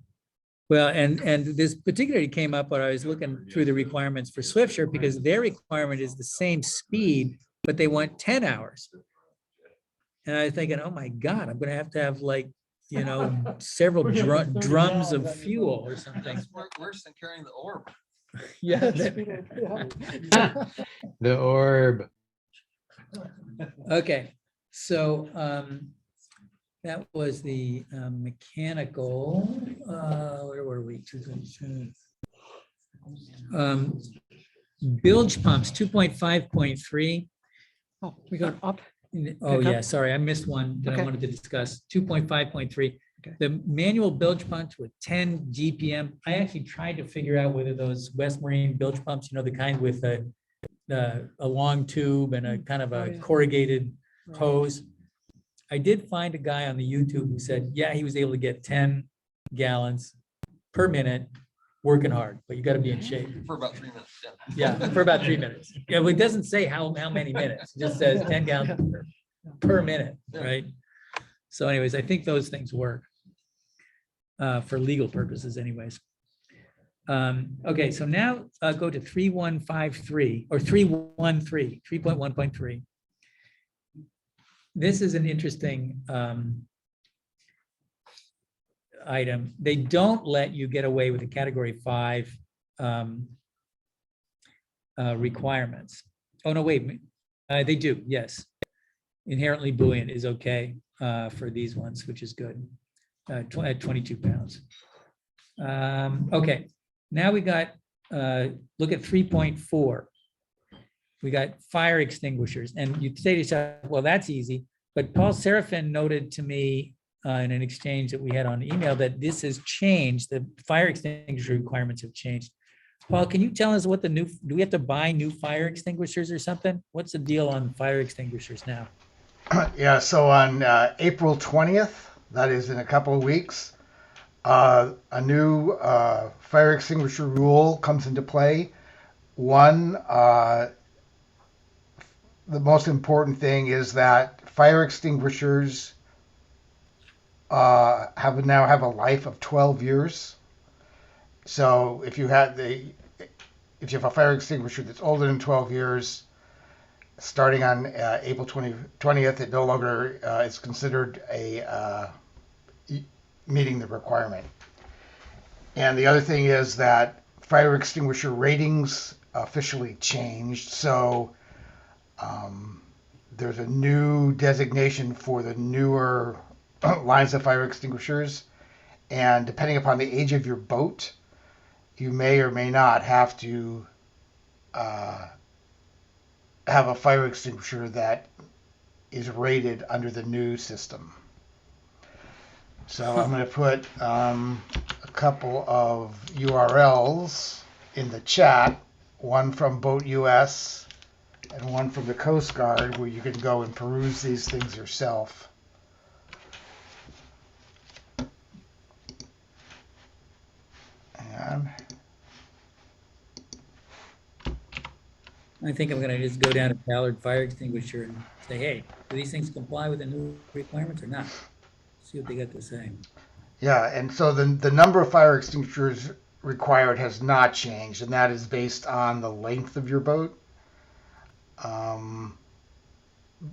Well, and this particularly came up when I was looking through the requirements for Swiftsure because their requirement is the same speed, but they want 10 hours. And I was thinking, oh my God, I'm gonna have like, you know, several drums of fuel or something. That's worse than carrying the orb. Yeah. The orb. Okay, so that was the mechanical, where were we? Bilge pumps, 2.5.3. Oh, we go up. Oh, Back up? yeah, sorry, I missed one that I Okay. wanted to discuss, 2.5.3. Okay. The manual bilge pumps with 10 GPM, I actually tried to figure out whether those West Marine bilge pumps, you know, the kind with a long tube and a kind of Oh, a yeah. corrugated Right. hose. I did find a guy on the YouTube who said, yeah, he was able to get 10 gallons per minute, working hard, but you got to be in shape. For about 3 minutes, yeah. Yeah, for about 3 minutes. Yeah, well, it doesn't say how many minutes. It just says 10 gallons per minute, right? So anyways, I think those things work for legal purposes anyways. Okay, so now go to 3.153 or 3.13, 3.1.3. This is an interesting item. They don't let you get away with the category 5 requirements. Oh, no, wait, they do, yes. Inherently buoyant is okay for these ones, which is good, at 22 pounds. Okay, now we got, look at 3.4. We got fire extinguishers, and you say to yourself, well, that's easy. But Paul Seraphin noted to me in an exchange that we had on email that this has changed. The fire extinguisher requirements have changed. Paul, can you tell us what the new, do we have to buy new fire extinguishers or something? What's the deal on fire extinguishers now? Yeah, so on April 20th, that is in a couple of weeks, a new fire extinguisher rule comes into play. One, the most important thing is that fire extinguishers now have a life of 12 years. So if you have a fire extinguisher that's older than 12 years, starting on April 20th, it no longer is considered meeting the requirement. And the other thing is that fire extinguisher ratings officially changed. So there's a new designation for the newer lines of fire extinguishers. And depending upon the age of your boat, you may or may not have to have a fire extinguisher that is rated under the new system. So I'm going to put a couple of URLs in the chat, one from Boat US and one from the Coast Guard, where you can go and peruse these things yourself. And I think I'm gonna just go down to Ballard Fire Extinguisher and say, hey, do these things comply with the new requirements or not? See what they got to say. yeah, and so the number of fire extinguishers required has not changed, and that is based on the length of your boat.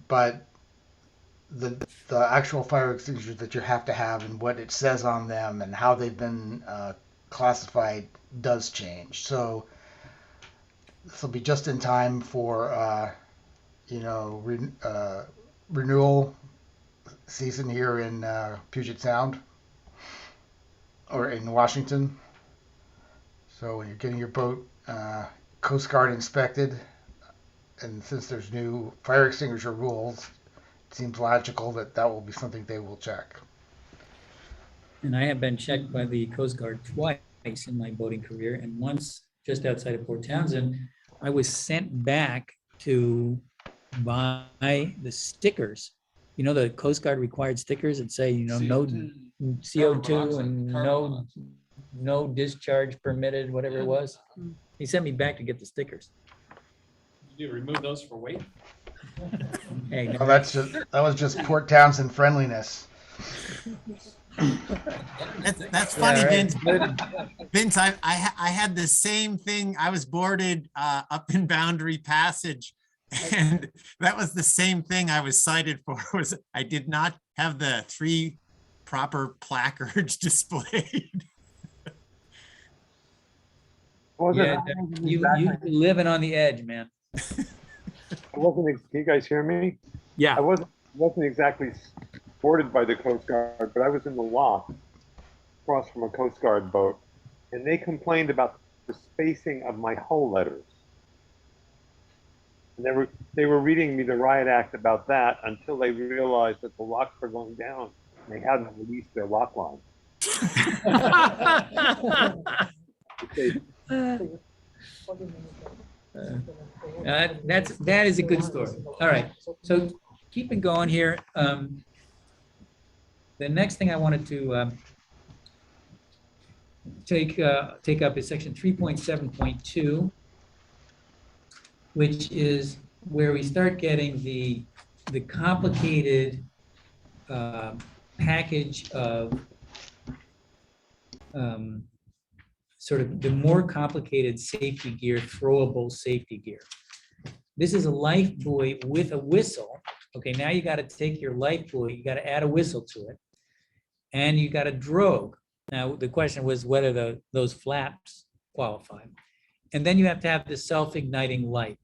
But the actual fire extinguishers that you have to have and what it says on them and how they've been classified does change. So this will be just in time for renewal season here in Puget Sound or in Washington. So when you're getting your boat Coast Guard inspected, and since there's new fire extinguisher rules, it seems logical that that will be something they will check. And I have been checked by the Coast Guard twice in my boating career, and once just outside of Port Townsend, I was sent back to buy the stickers. You know, the Coast Guard required stickers that say, no CO2 and no discharge permitted, whatever it was. He sent me back to get the stickers. Did you remove those for weight? Hey, Well, that was just Port Townsend friendliness. That's funny, Yeah, right. Vince. I had the same thing. I was boarded up in Boundary Passage, and that was the same thing I was cited for. Was I did not have the 3 proper placards displayed. Yeah, you living on the edge, man. I wasn't. Can you guys hear me? Yeah. I wasn't exactly boarded by the Coast Guard, but I was in the lock across from a Coast Guard boat, and they complained about the spacing of my hull letters. And they were reading me the riot act about that until they realized that the locks were going down and they hadn't released their lock line. That is a good story. All right, so keep it going here. The next thing I wanted to take up is section 3.7.2, which is where we start getting the complicated package of sort of the more complicated safety gear, throwable safety gear. This is a life buoy with a whistle. Okay, now you got to take your life buoy, you got to add a whistle to it, and you got a drogue. Now the question was whether those flaps qualify, and then you have to have the self-igniting light.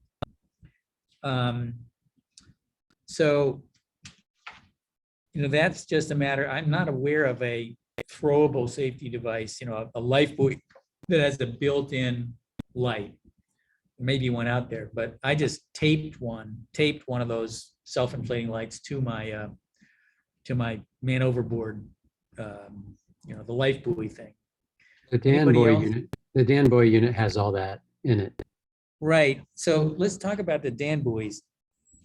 So, that's just a matter. I'm not aware of a throwable safety device, a life buoy that has the built-in light. Maybe one out there, but I just taped one of those self-inflating lights to my man overboard, the life buoy thing. The Dan Anybody Buoy else? unit, the Dan Buoy unit has all that in it. Right. So let's talk about the Dan buoys.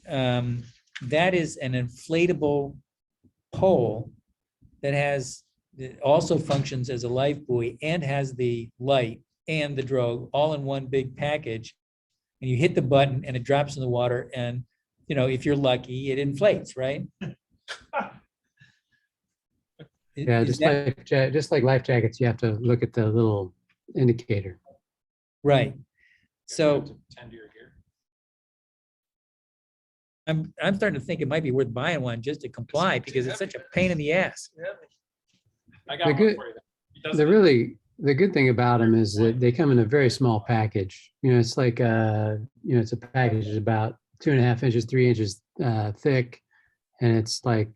That is an inflatable pole that also functions as a life buoy and has the light and the drogue all in one big package. And you hit the button and it drops in the water, and if you're lucky, it inflates, right? Yeah, just like life jackets, you have to look at the little indicator. Right. So Tend to your gear. I'm starting to think it might be worth buying one just to comply, because it's such a pain in the ass. I The got one good- for you. It doesn't- The good thing about them is that they come in a very small package. It's like it's a package that's about 2.5 inches, 3 inches thick, and it's like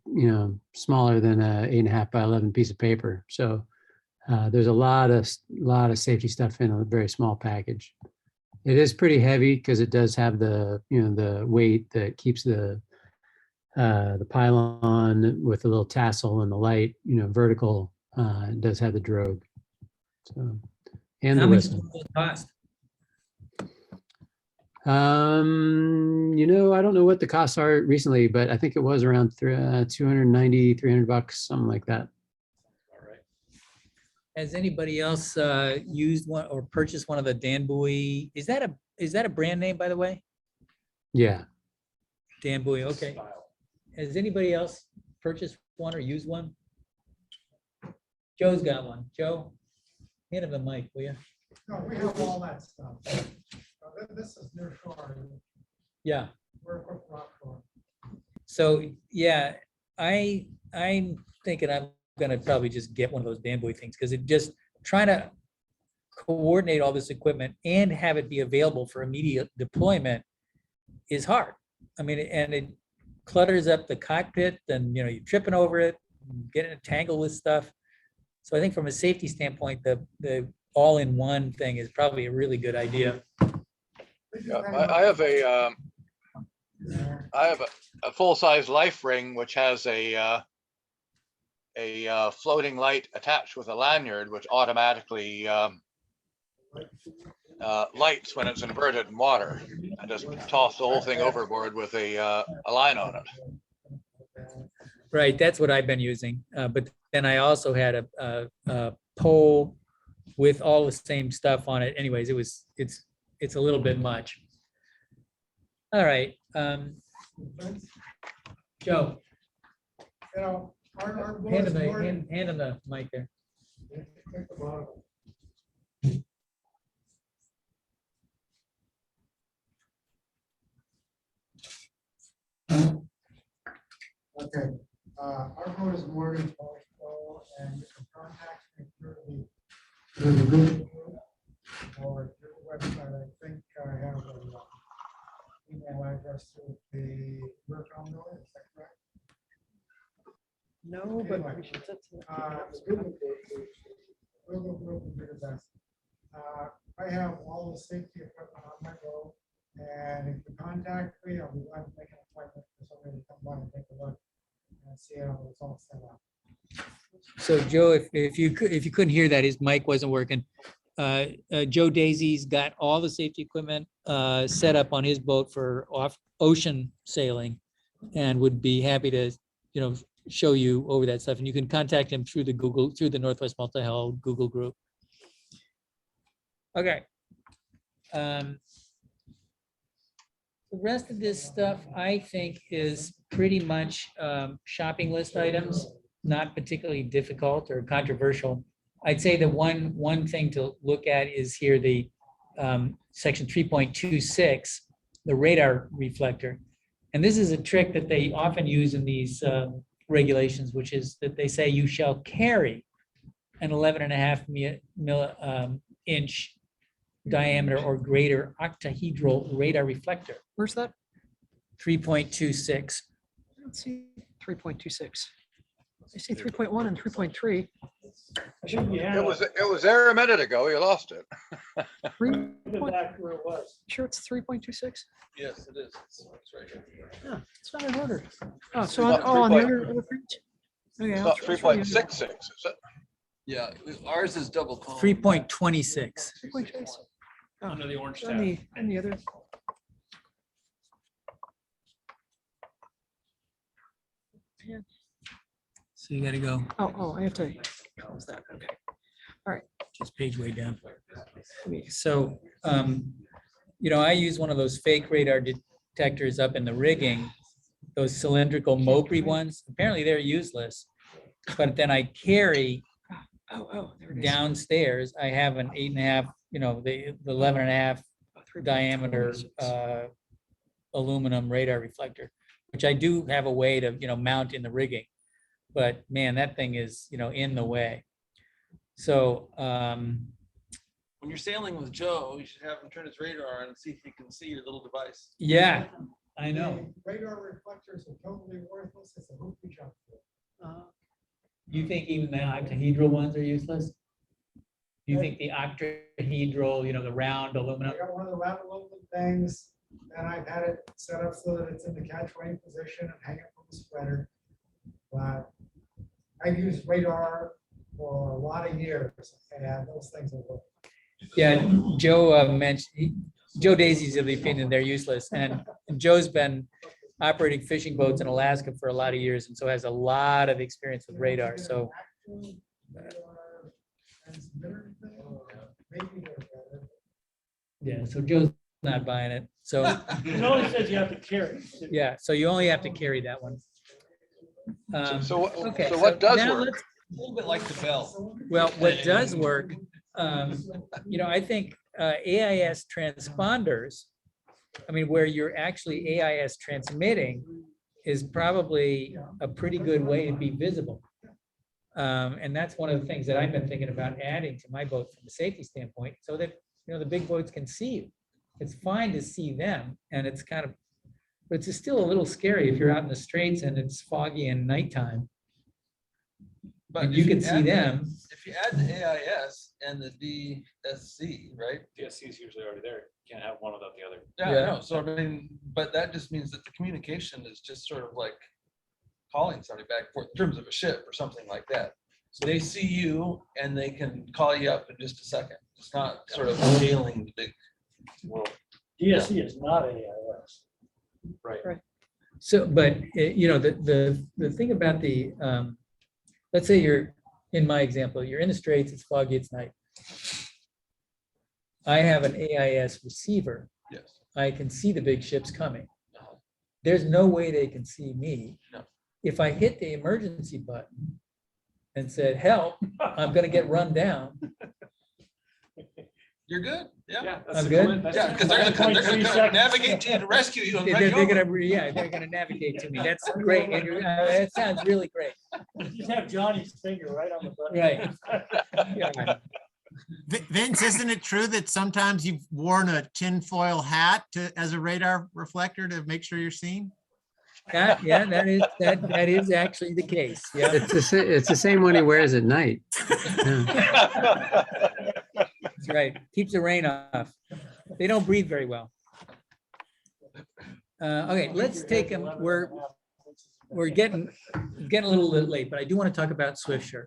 smaller than a 8.5 by 11 piece of paper. So there's a lot of safety stuff in a very small package. It is pretty heavy because it does have the the weight that keeps the pylon with the little tassel and the light vertical. It does have the drogue. So, and How the much whistle. does it cost? I don't know what the costs are recently, but I think it was around $290, $300, something like that. All right. Has anybody else used one or purchased one of the Dan buoy? Is that a brand name, by the way? Yeah. Dan buoy, okay. Has anybody else purchased one or used one? Joe's got one. Joe, hand him the mic, will you? No, we have all that stuff. This is near shore. Yeah. We're equipped for offshore. So, yeah, I'm thinking I'm gonna probably just get one of those Dan buoy things, because it just trying to coordinate all this equipment and have it be available for immediate deployment is hard. I mean, and it clutters up the cockpit, and you're tripping over it, getting entangled with stuff. So I think from a safety standpoint, the all-in-one thing is probably a really good idea. Yeah, I have a full-size life ring which has a floating light attached with a lanyard, which automatically lights when it's inverted in water. I just toss the whole thing overboard with a line on it. Right, that's what I've been using. But then I also had a pole with all the same stuff on it. Anyways, it's a little bit much. All right, Joe, Our boat hand is him moored- the mic there. Take the bottom. Okay, our boat is moored in Portugal, and you can contact me through the Google or through the website. I think I have an email address to the work on door, is that correct? No, but we should set some. The Google group would be the best. I have all the safety equipment on my boat, and if you contact me, I'll be glad to make an appointment for somebody to come by and take a look and see how it's all set up. So Joe, if you couldn't hear that, his mic wasn't working. Joe Daisy's got all the safety equipment set up on his boat for off ocean sailing, and would be happy to, show you over that stuff. And you can contact him through the Northwest Multihull Google group. Okay. The rest of this stuff, I think, is pretty much shopping list items, not particularly difficult or controversial. I'd say the one thing to look at is here, the section 3.26, the radar reflector. And this is a trick that they often use in these regulations, which is that they say you shall carry an 11.5 inch diameter or greater octahedral radar reflector. Where's that? 3.26. Let's see, 3.26. I see 3.1 and 3.3. It was there a minute ago. You lost it. 3 back where it was. Sure, it's 3.26. Yes, it is. It's right here. Yeah, it's not in order. Oh, so Not on the 3. other page. Okay, It's I'll not try the other. 3.66, is it? Yeah, ours is double column. 3.26. 3.26. Oh, Under the orange on tab. the other. Yeah. So you gotta go Oh, I have to close that. Okay. just page way down. So, I use one of those fake radar detectors up in the rigging, those cylindrical Mowbray ones. Apparently they're useless. But then I carry There it is. downstairs, I have an 8.5, the 11.5 diameter aluminum radar reflector, which I do have a way to, mount in the rigging. But man, that thing is, in the way. So, When you're sailing with Joe, you should have him turn his radar on and see if he can see your little device. yeah, I know. Radar reflectors are totally worthless. It's a hoop we jump through. You think even the octahedral ones are useless? You think the octahedral, the round I aluminum? got one of the round aluminum things, and I've had it set up so that it's in the catchway position and hang it from the spreader. But I've used radar for a lot of years, and those things are work. Yeah, Joe mentioned, Joe Daisy's of the opinion they're useless, and Joe's been operating fishing boats in Alaska for a lot of years, and so has a lot of experience with radar, so. Yeah, so Joe's not buying it, so. It only says you have to carry. Yeah, so you only have to carry that one. So Okay, what does now work? let's- A little bit like the bell. Well, what does work, I think AIS transponders, where you're actually AIS transmitting is probably a pretty good way to be visible. And that's one of the things that I've been thinking about adding to my boat from a safety standpoint, so that, the big boats can see you. It's fine to see them, and it's but it's still a little scary if you're out in the straits and it's foggy and nighttime. And if you can see add them. If you add the AIS and the DSC, right? DSC is usually already there. You can't have one without the other. Yeah, Yeah. I know. So but that just means that the communication is just sort of like calling somebody back and forth in terms of a ship or something like that. So they see you and they can call you up in just a second. It's not sort of scaling the big world. DSC is not AIS. Right. So, but, the thing about the, let's say you're, in my example, you're in the straits, it's foggy, it's night. I have an AIS receiver. Yes. I can see the big ships coming. Uh-huh. There's no way they can see me. No. If I hit the emergency button and said, help, I'm gonna get run down. You're good. Yeah. I'm good? Yeah, because they're gonna 1.3 come seconds. navigate to you to rescue you. And They're bring you over. they're gonna navigate to me. That's great, Andrew. That sounds really great. Just have Johnny's finger right on the button. Right. Yeah. Vince, isn't it true that sometimes you've worn a tinfoil hat as a radar reflector to make sure you're seen? Yeah, that is actually the case. Yeah. It's the same one he wears at night. Yeah. That's right. Keeps the rain off. They don't breathe very well. Okay, let's take them. We're getting a little bit late, but I do want to talk about Swiftsure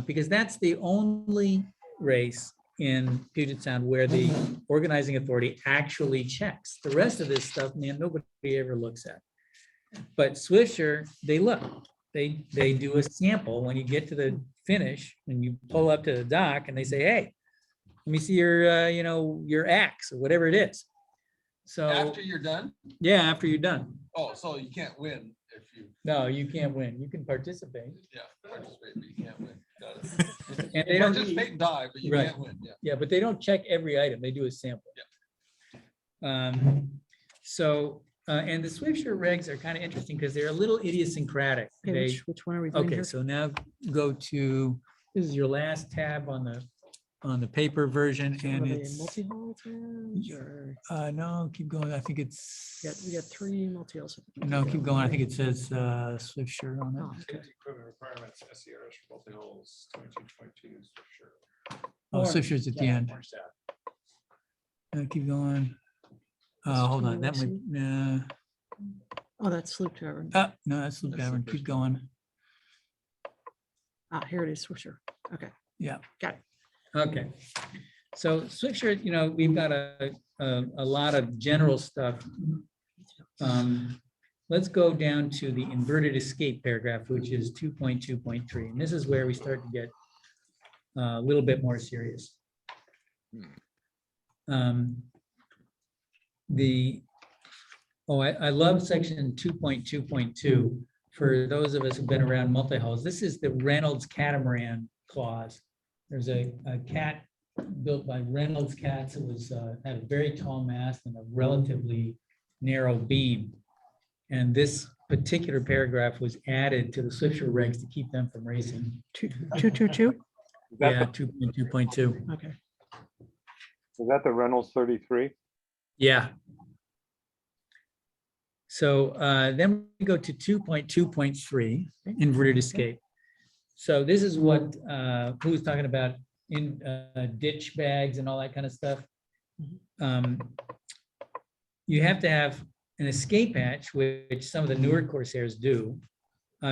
because that's the only race in Puget Sound where the organizing authority actually checks. The rest of this stuff, man, nobody ever looks at. But Swiftsure, they look. They do a sample when you get to the finish and you pull up to the dock and they say, hey, let me see your axe or whatever it is. So After you're done? yeah, after you're done. Oh, so you can't win if you. No, you can't win. You can participate. Yeah, participate, but you can't win. Got it. And they You don't participate and die, but you Right. can't win. Yeah. Yeah, but they don't check every item. They do a sample. And the Swiftsure regs are kind of interesting because they're a little idiosyncratic. Okay, which one are we doing Okay, here? so now go to, this is your last tab on the paper version, Are and they it's, multi-hull tabs, or no, keep going. I think it's, we got 3 multi-hulls. no, keep going. I think it says Swiftsure on Oh, it. okay. Equipment requirements, SCRs, multi-hulls, 22, 22, sure. Oh, Swiftshure's at the end. Keep going. Hold on, that might, Oh, that's Sloop Tavern. no, that's Sloop Tavern. Keep going. Ah, here it is, Swisher. Okay, Yeah. got it. Okay. So Swisher, you know, we've got a lot of general stuff. Let's go down to the inverted escape paragraph, which is 2.2.3. And this is where we start to get a little bit more serious. I love section 2.2.2. For those of us who've been around multi-hulls, this is the Reynolds Catamaran clause. There's a cat built by Reynolds Cats. It was had a very tall mast and a relatively narrow beam. And this particular paragraph was added to the Swisher regs to keep them from racing. 222? Yeah, 2.2.2. Okay. Is that the Reynolds 33? Yeah. So then we go to 2.2.3, inverted escape. So this is what who was talking about in ditch bags and all that kind of stuff. You have to have an escape hatch, which some of the newer Corsairs do.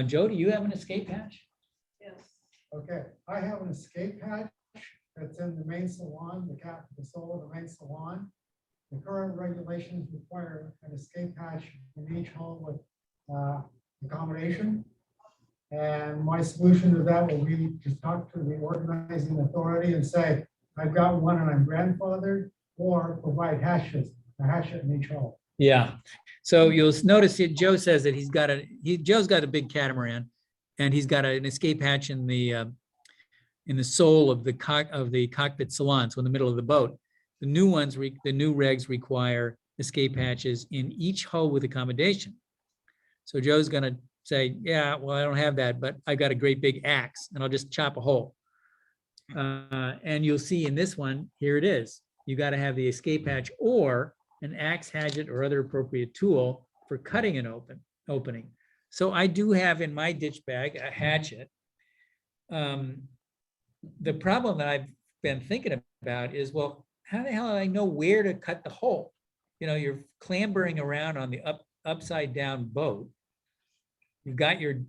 Joe, do you have an escape hatch? Yes. Okay, I have an escape hatch that's in the main salon, the sole of the main salon. The current regulations require an escape hatch in each hull with accommodation. And my solution to that will be to talk to the organizing authority and say, I've got one and I'm grandfathered, or provide hatches, a hatchet in each hull. Yeah. So you'll notice it, Joe says that Joe's got a big catamaran, and he's got an escape hatch in the sole of the cockpit salon, so in the middle of the boat. The new ones, the new regs require escape hatches in each hull with accommodation. So Joe's gonna say, yeah, well, I don't have that, but I got a great big axe and I'll just chop a hole. And you'll see in this one, here it is. You got to have the escape hatch or an axe, hatchet, or other appropriate tool for cutting an opening. So I do have in my ditch bag a hatchet. The problem that I've been thinking about is, well, how the hell do I know where to cut the hole? You know, you're clambering around on the upside down boat. You've got you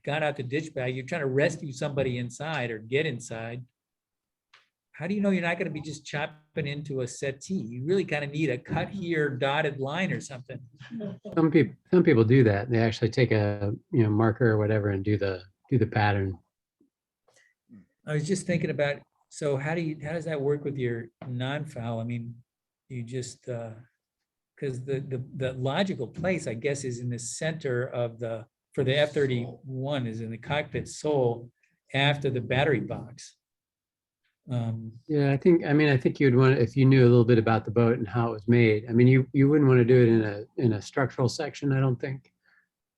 got out the ditch bag, you're trying to rescue somebody inside or get inside. How do you know you're not going to be just chopping into a settee? You really kind of need a cut here dotted line or something. Some people do that. They actually take a marker or whatever and do the pattern. I was just thinking about, so how does that work with your non-foul? I mean, you just because the logical place, I guess, is in the center of for the F-31 is in the cockpit sole after the battery box. Yeah, I think you would want, if you knew a little bit about the boat and how it was made. I mean, you wouldn't want to do it in a structural section, I don't think.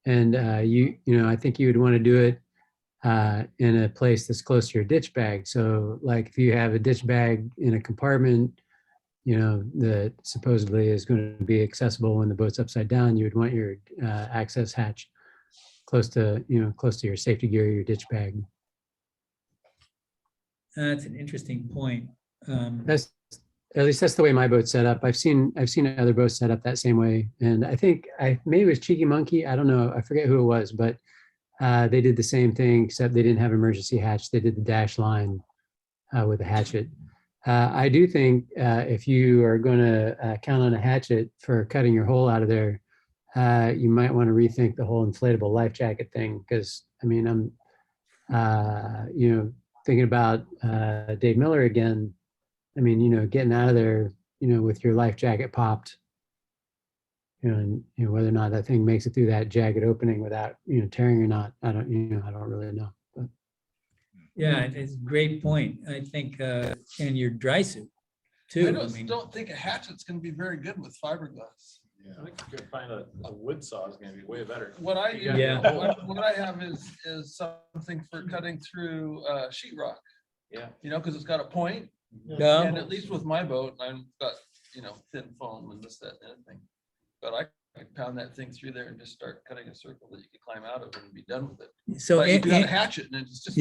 And I think you would want to do it in a place that's close to your ditch bag. So like if you have a ditch bag in a compartment, that supposedly is going to be accessible when the boat's upside down, you would want your access hatch close to your safety gear, your ditch bag. That's an interesting point. At least that's the way my boat's set up. I've seen other boats set up that same way, and I think maybe it was Cheeky Monkey. I don't know. I forget who it was, but they did the same thing, except they didn't have emergency hatch. They did the dash line with a hatchet. I do think if you are going to count on a hatchet for cutting your hole out of there, you might want to rethink the whole inflatable life jacket thing. Because I mean, I'm thinking about Dave Miller again. I mean, getting out of there, with your life jacket popped, and whether or not that thing makes it through that jagged opening without tearing or not, I don't really know. But. Yeah, it's a great point. I think, and your dry suit too. I don't think a hatchet's going to be very good with fiberglass. Yeah, I think if you can find a wood saw is going to be way better. What I what I have is something for cutting through sheetrock. Yeah, because it's got a point. Yeah. And at least with my boat, I've got thin foam and this, that, and everything. But I pound that thing through there and just start cutting a circle that you can climb out of and be done with it. So if you got a hatchet and it's just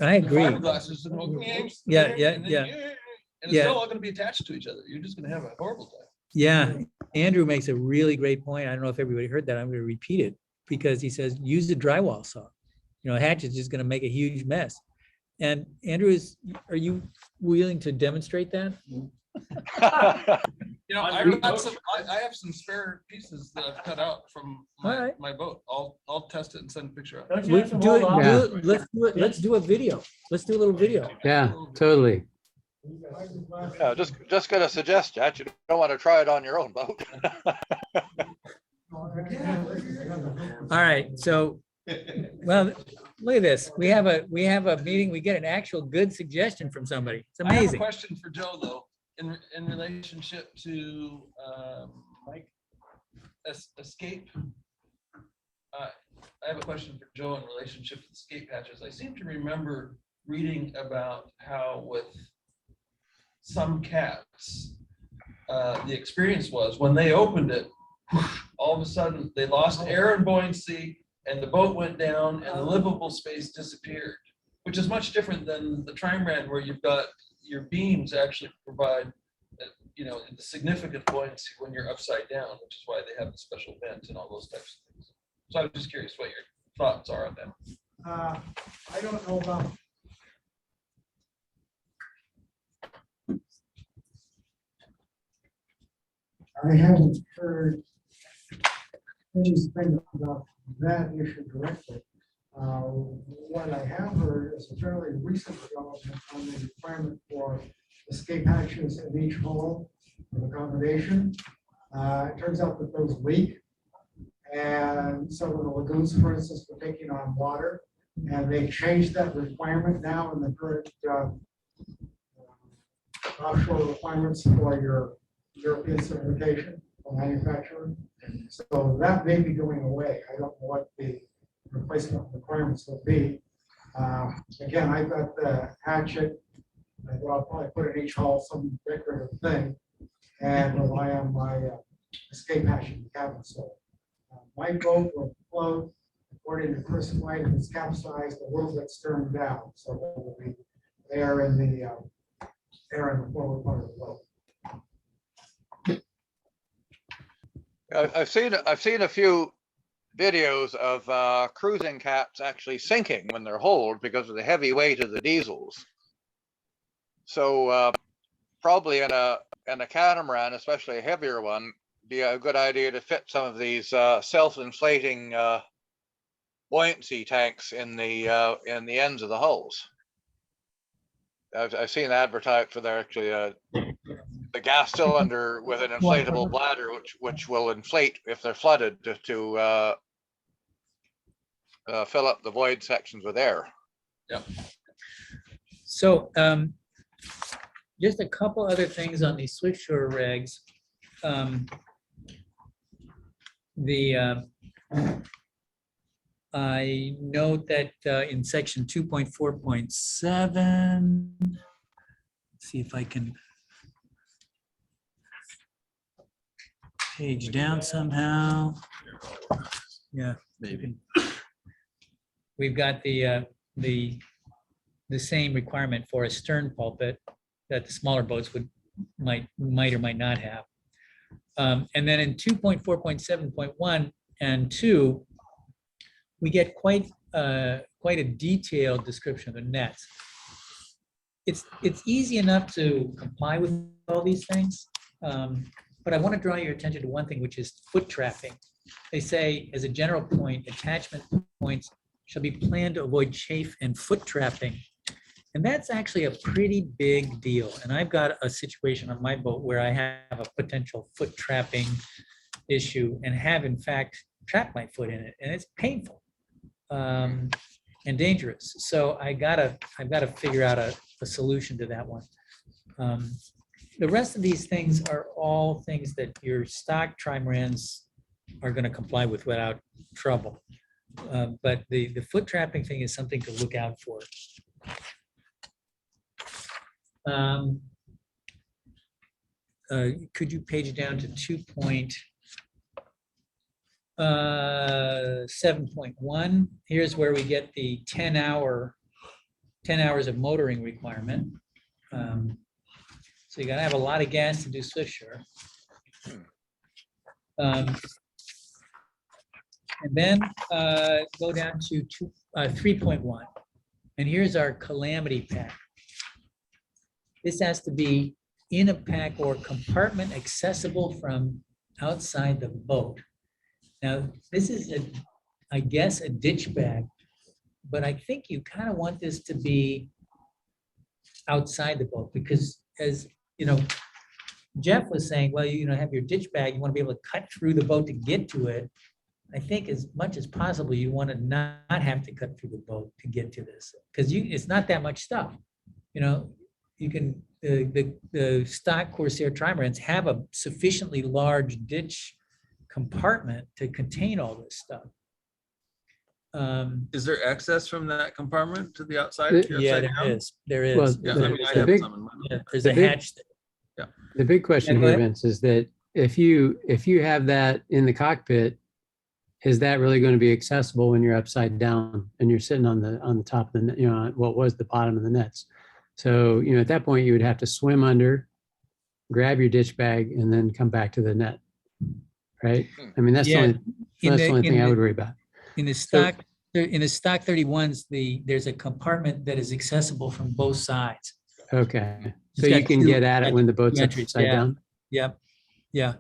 I agree. Fiberglass is Yeah. And it's Yeah. still all gonna be attached to each other. You're just gonna have a horrible time. Yeah, Andrew makes a really great point. I don't know if everybody heard that. I'm going to repeat it because he says, use the drywall saw. You know, a hatchet is just going to make a huge mess. And Andrew, are you willing to demonstrate that? You know, I have some spare pieces that I've cut out from my boat. I'll test it and send a picture of Don't it. you have some Do it, old do office? it, let's do a video. Let's do a little video. Yeah, totally. Yeah, just gonna suggest that you don't want to try it on your own boat. All right, so, well, look at this. We have a meeting. We get an actual good suggestion from somebody. It's I have a amazing. question for Joe, though, in relationship to escape. I have a question for Joe in relationship to escape hatches. I seem to remember reading about how with some cats, the experience was when they opened it, all of a sudden they lost air and buoyancy and the boat went down and the livable space disappeared, which is much different than the trimaran where you've got your beams actually provide, you know, the significant buoyancy when you're upside down, which is why they have the special vent and all those types of things. So I'm just curious what your thoughts are on that. I don't know about. I haven't heard anything about that issue directly. What I have heard is a fairly recent development on the requirement for escape hatches in each hull of accommodation. It turns out that those leak, and some of the lagoons, for instance, were taking on water, and they changed that requirement now in the current offshore requirements for your European certification for manufacturing. So that may be going away. I don't know what the replacement requirements will be. Again, I've got the hatchet that I'll probably put in each hull, some decorative thing, and rely on my escape hatch in the cabin. So my boat will float according to first flight. If it's capsized, the wheels get stern down, so there will be air in the forward part of the boat. I've seen a few videos of cruising cats actually sinking when they're holed because of the heavy weight of the diesels. So probably in a catamaran, especially a heavier one, be a good idea to fit some of these self-inflating buoyancy tanks in the ends of the hulls. I've seen advertised for their actually the gas cylinder with an inflatable bladder, which will inflate if they're flooded to fill up the void sections with air. Yep. So just a couple other things on these Swiftshore regs. I note that in section 2.4.7, see if I can page down somehow. Yeah, maybe. We've got the same requirement for a stern pulpit that the smaller boats might or might not have. And then in 2.4.7.1 and 2, we get quite a detailed description of the nets. It's easy enough to comply with all these things, but I want to draw your attention to one thing, which is foot trapping. They say, as a general point, attachment points shall be planned to avoid chafe and foot trapping. And that's actually a pretty big deal. And I've got a situation on my boat where I have a potential foot trapping issue and have in fact trapped my foot in it, and it's painful and dangerous. So I've got to figure out a solution to that one. The rest of these things are all things that your stock trimarans are going to comply with without trouble. But the foot trapping thing is something to look out for. Could you page down to 2.7.1? Here's where we get the 10 hours of motoring requirement. So you gotta have a lot of gas to do Swiftsure. And then go down to 3.1. And here's our Calamity Pack. This has to be in a pack or compartment accessible from outside the boat. Now, this is, I guess, a ditch bag, but I think you kind of want this to be outside the boat because, as you know, Jeff was saying, well, you know, have your ditch bag, you want to be able to cut through the boat to get to it. I think as much as possible, you want to not have to cut through the boat to get to this because it's not that much stuff. You know, you can, the stock Corsair trimarans have a sufficiently large ditch compartment to contain all this stuff. Is there access from that compartment to the outside? Yeah, there is. There is. Well, Yeah, I mean, I have some in my. There's a hatch. The big question Yeah, go here, ahead. Vince, is that if you have that in the cockpit, is that really going to be accessible when you're upside down and you're sitting on the top of the, you know, what was the bottom of the nets? So, you know, at that point you would have to swim under, grab your ditch bag, and then come back to the net, right? I mean, that's Yeah. the only thing I would worry about. In the stock 31s, there's a compartment that is accessible from both sides. Okay, It's so you got can two- get at it when the boat's entries, upside yeah. down. Yep. Yeah.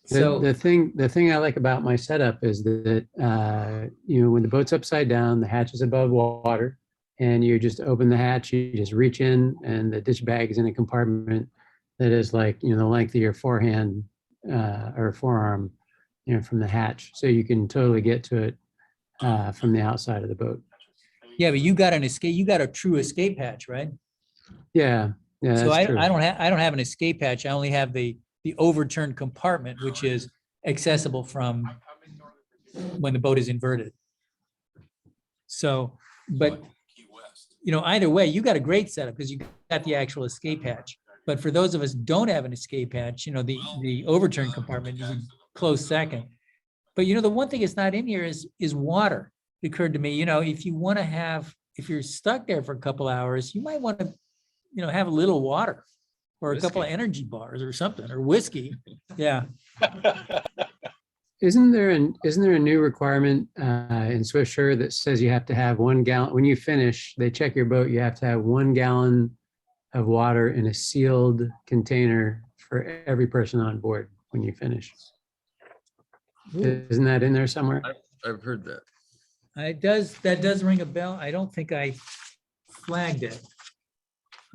The, So the thing I like about my setup is that you know, when the boat's upside down, the hatch is above water, and you just open the hatch, you just reach in, and the ditch bag is in a compartment that is like, you know, the length of your forehand or forearm, you know, from the hatch, so you can totally get to it from the outside of the boat. yeah, but you got an escape. You got a true escape hatch, right? Yeah, yeah, So that's true. I don't have an escape hatch. I only have the overturned compartment, which is accessible from when the boat is inverted. So, but you know, either way, you got a great setup because you got the actual escape hatch. But for those of us who don't have an escape hatch, you know, the overturned compartment is a close second. But you know, the one thing that's not in here is water. It occurred to me, you know, if you're stuck there for a couple hours, you might want to, you know, have a little water or a couple of energy bars or something, or whiskey. Yeah. Isn't there a new requirement in Swiftsure that says you have to have 1 gallon, when you finish, they check your boat, you have to have 1 gallon of water in a sealed container for every person on board when you finish? Isn't that in there somewhere? I've heard that. That does ring a bell. I don't think I flagged it.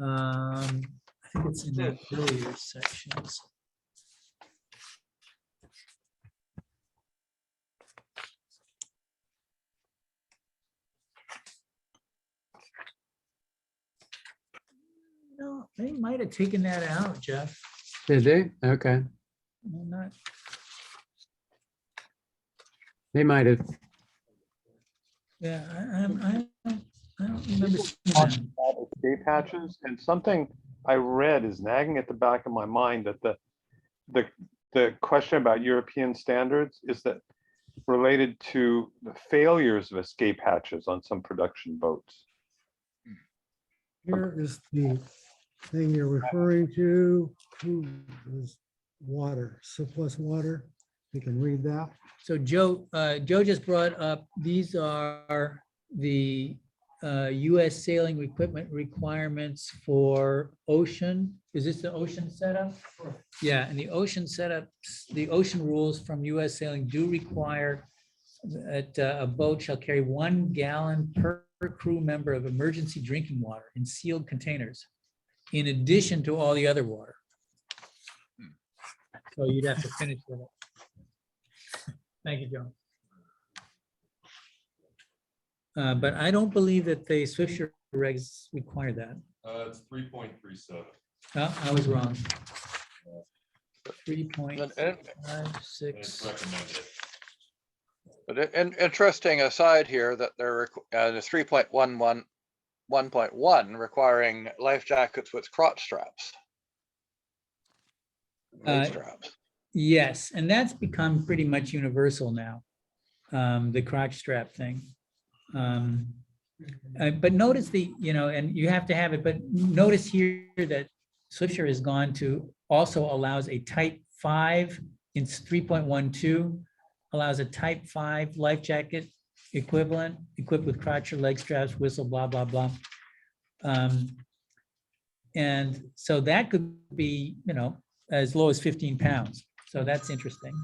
I think it's in the earlier sections. No, they might have taken that out, Jeff. Did they? Okay. No, not. They might have. Yeah, I don't remember. seeing Talk that. about escape hatches, and something I read is nagging at the back of my mind that the question about European standards is that related to the failures of escape hatches on some production boats. Here is the thing you're referring to, is water, surplus water. You can read that. So Joe just brought up, these are the US sailing equipment requirements for ocean. Is this the ocean setup? Yeah, and the ocean setups, the ocean rules from US sailing do require that a boat shall carry 1 gallon per crew member of emergency drinking water in sealed containers, in addition to all the other water. So you'd have to finish with it. Thank you, John. But I don't believe that the Swiftsure regs require that. It's 3.37. I was wrong. 3.56. It's recommended. But an interesting aside here that there the 3.11 1.1 requiring life jackets with crotch straps. Waist straps. Yes, and that's become pretty much universal now, the crotch strap thing. But notice and you have to have it, but notice here that Swiftsure has gone to, also allows a type 5 in 3.12, allows a type 5 life jacket equivalent, equipped with crotch or leg straps, whistle, blah, blah, blah. And so that could be, you know, as low as 15 pounds. So that's interesting.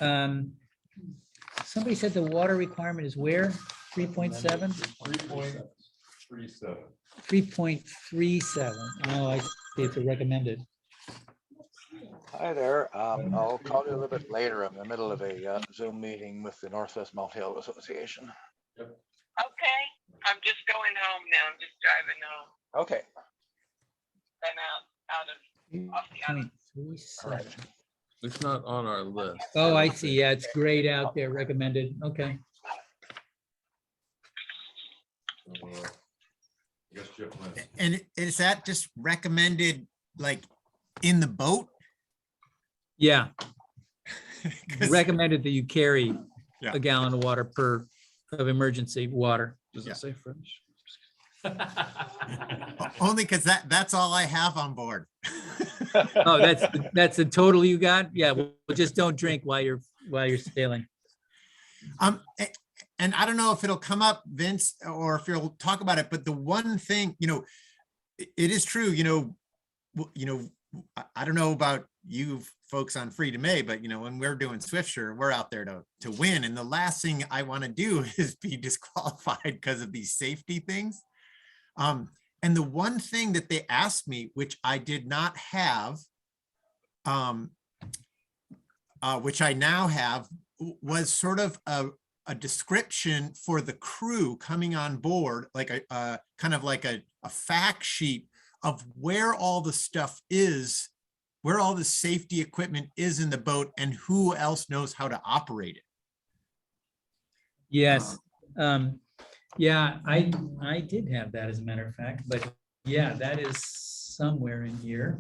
Somebody said the water requirement is where? 3.7? 3.37. 3.37. Oh, I see, it's a recommended. Hi there. I'll call you a little bit later. I'm in the middle of a Zoom meeting with the Northwest Multihull Association. Okay, I'm just going home now. I'm just driving home. Okay. And off the island. 3.37. It's not on our list. Oh, I see. Yeah, it's grayed out there, recommended. Okay. I guess Jeff went. And is that just recommended like in the boat? Yeah. Recommended that you carry Yeah. a gallon of water of emergency water. Does it say French? Only because that's all I have on board. Oh, that's the total you got? Yeah, well, just don't drink while you're sailing. And I don't know if it'll come up, Vince, or if you'll talk about it, but the one thing, you know, it is true, I don't know about you folks on Free to May, but when we're doing Swiftsure, we're out there to win. And the last thing I want to do is be disqualified because of these safety things. And the one thing that they asked me, which I did not have, which I now have, was sort of a description for the crew coming on board, like a kind of like a fact sheet of where all the stuff is, where all the safety equipment is in the boat, and who else knows how to operate it. Yes. Yeah, I did have that, as a matter of fact, but yeah, that is somewhere in here.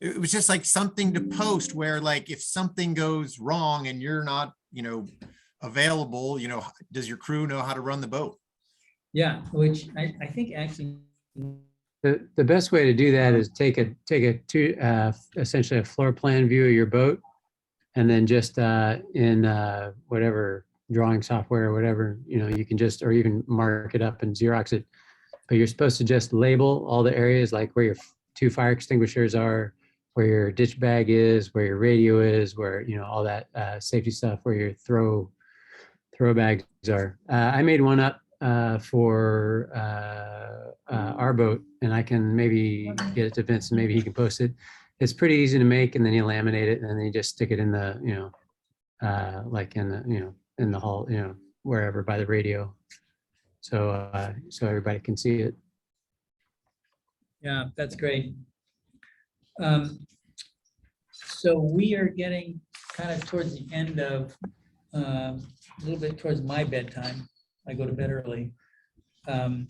It was just like something to post where, like, if something goes wrong and you're not, available, does your crew know how to run the boat? Yeah, which I think actually. The best way to do that is take essentially a floor plan view of your boat, and then just in whatever drawing software or whatever, you can just, or even mark it up and Xerox it. But you're supposed to just label all the areas, like where your 2 fire extinguishers are, where your ditch bag is, where your radio is, where all that safety stuff, where your throw bags are. I made one up for our boat, and I can maybe get it to Vince, and maybe he can post it. It's pretty easy to make, and then you laminate it, and then you just stick it in the like in the in the hull, wherever by the radio, so everybody can see it. Yeah, that's great. So we are getting kind of towards the end of a little bit towards my bedtime. I go to bed early. And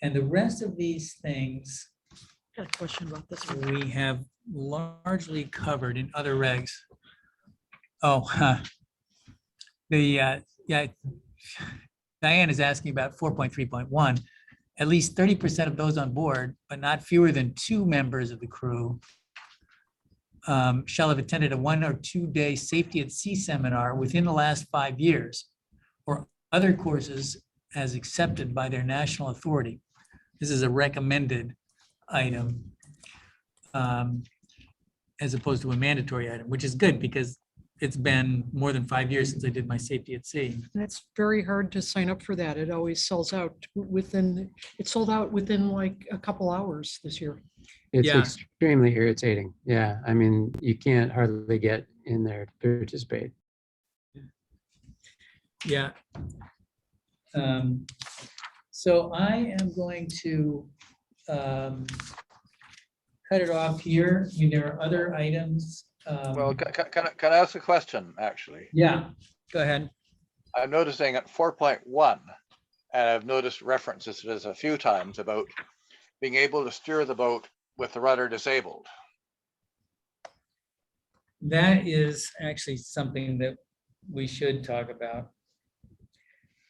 the rest of these things Got a question about this. we have largely covered in other regs. Oh, yeah, Diane is asking about 4.3.1. At least 30% of those on board, but not fewer than 2 members of the crew, shall have attended a 1 or 2 day safety at sea seminar within the last 5 years, or other courses as accepted by their national authority. This is a recommended item, as opposed to a mandatory item, which is good because it's been more than 5 years since I did my safety at sea. That's very hard to sign up for that. It always sells out within, it sold out within like a couple hours this year. It's Yeah. extremely irritating. Yeah, I mean, you can't hardly get in there to participate. Yeah. So I am going to cut it off here. I mean, there are other items. Well, can I ask a question, actually? Yeah, go ahead. I'm noticing at 4.1, and I've noticed references to this a few times about being able to steer the boat with the rudder disabled. That is actually something that we should talk about,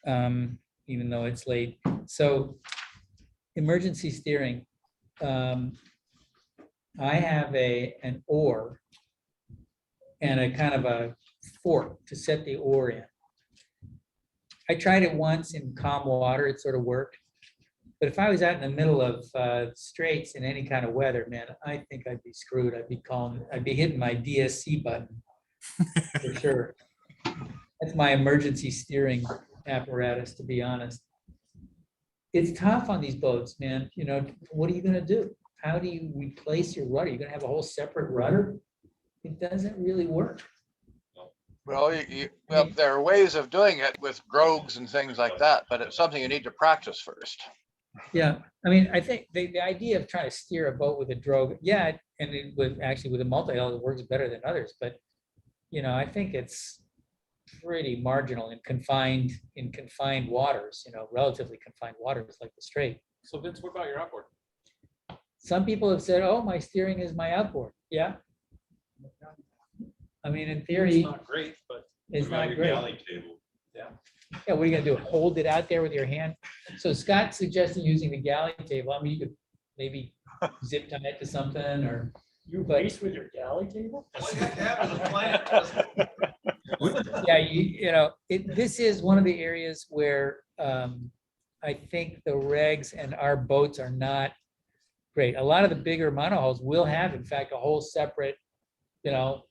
even though it's late. So emergency steering. I have an oar and a kind of a fork to set the oar in. I tried it once in calm water, it sort of worked. But if I was out in the middle of straits in any kind of weather, man, I think I'd be screwed. I'd be calling, I'd be hitting my DSC button for sure. That's my emergency steering apparatus, to be honest. It's tough on these boats, man. You know, what are you gonna do? How do you replace your rudder? You're gonna have a whole separate rudder? It doesn't really work. Well, well, there are ways of doing it with drogues and things like that, but it's something you need to practice first. Yeah, I mean, I think the idea of trying to steer a boat with a drogue, yeah, and it with actually with a multi-hull, it works better than others, but you know, I think it's pretty marginal in confined waters, you know, relatively confined waters like the Strait. So Vince, what about your outboard? Some people have said, oh, my steering is my outboard. Yeah. I mean, in theory, It's not great, but it's What about not your great. Galley table? yeah. Yeah, what are you gonna do? Hold it out there with your hand? So Scott's suggesting using the galley table. I mean, you could maybe zip tie it to something or, You but race with your galley table? yeah, you know, this is one of the areas where I think the regs and our boats are not great. A lot of the bigger monohulls will have, in fact, a whole separate, you know,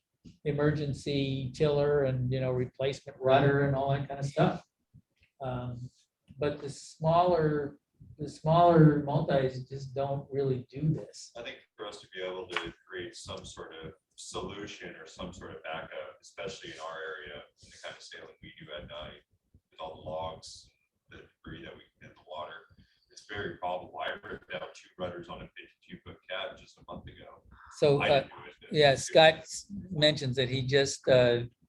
emergency tiller and, you know, replacement rudder and all that kind of stuff. But the smaller multis just don't really do this. I think for us to be able to create some sort of solution or some sort of backup, especially in our area, in the kind of sailing we do at night, with all the logs, the debris that we get in the water, it's very probable. I ripped out 2 rudders on a 52-foot cat just a month ago. So, I didn't do it. yeah, Scott mentions that he just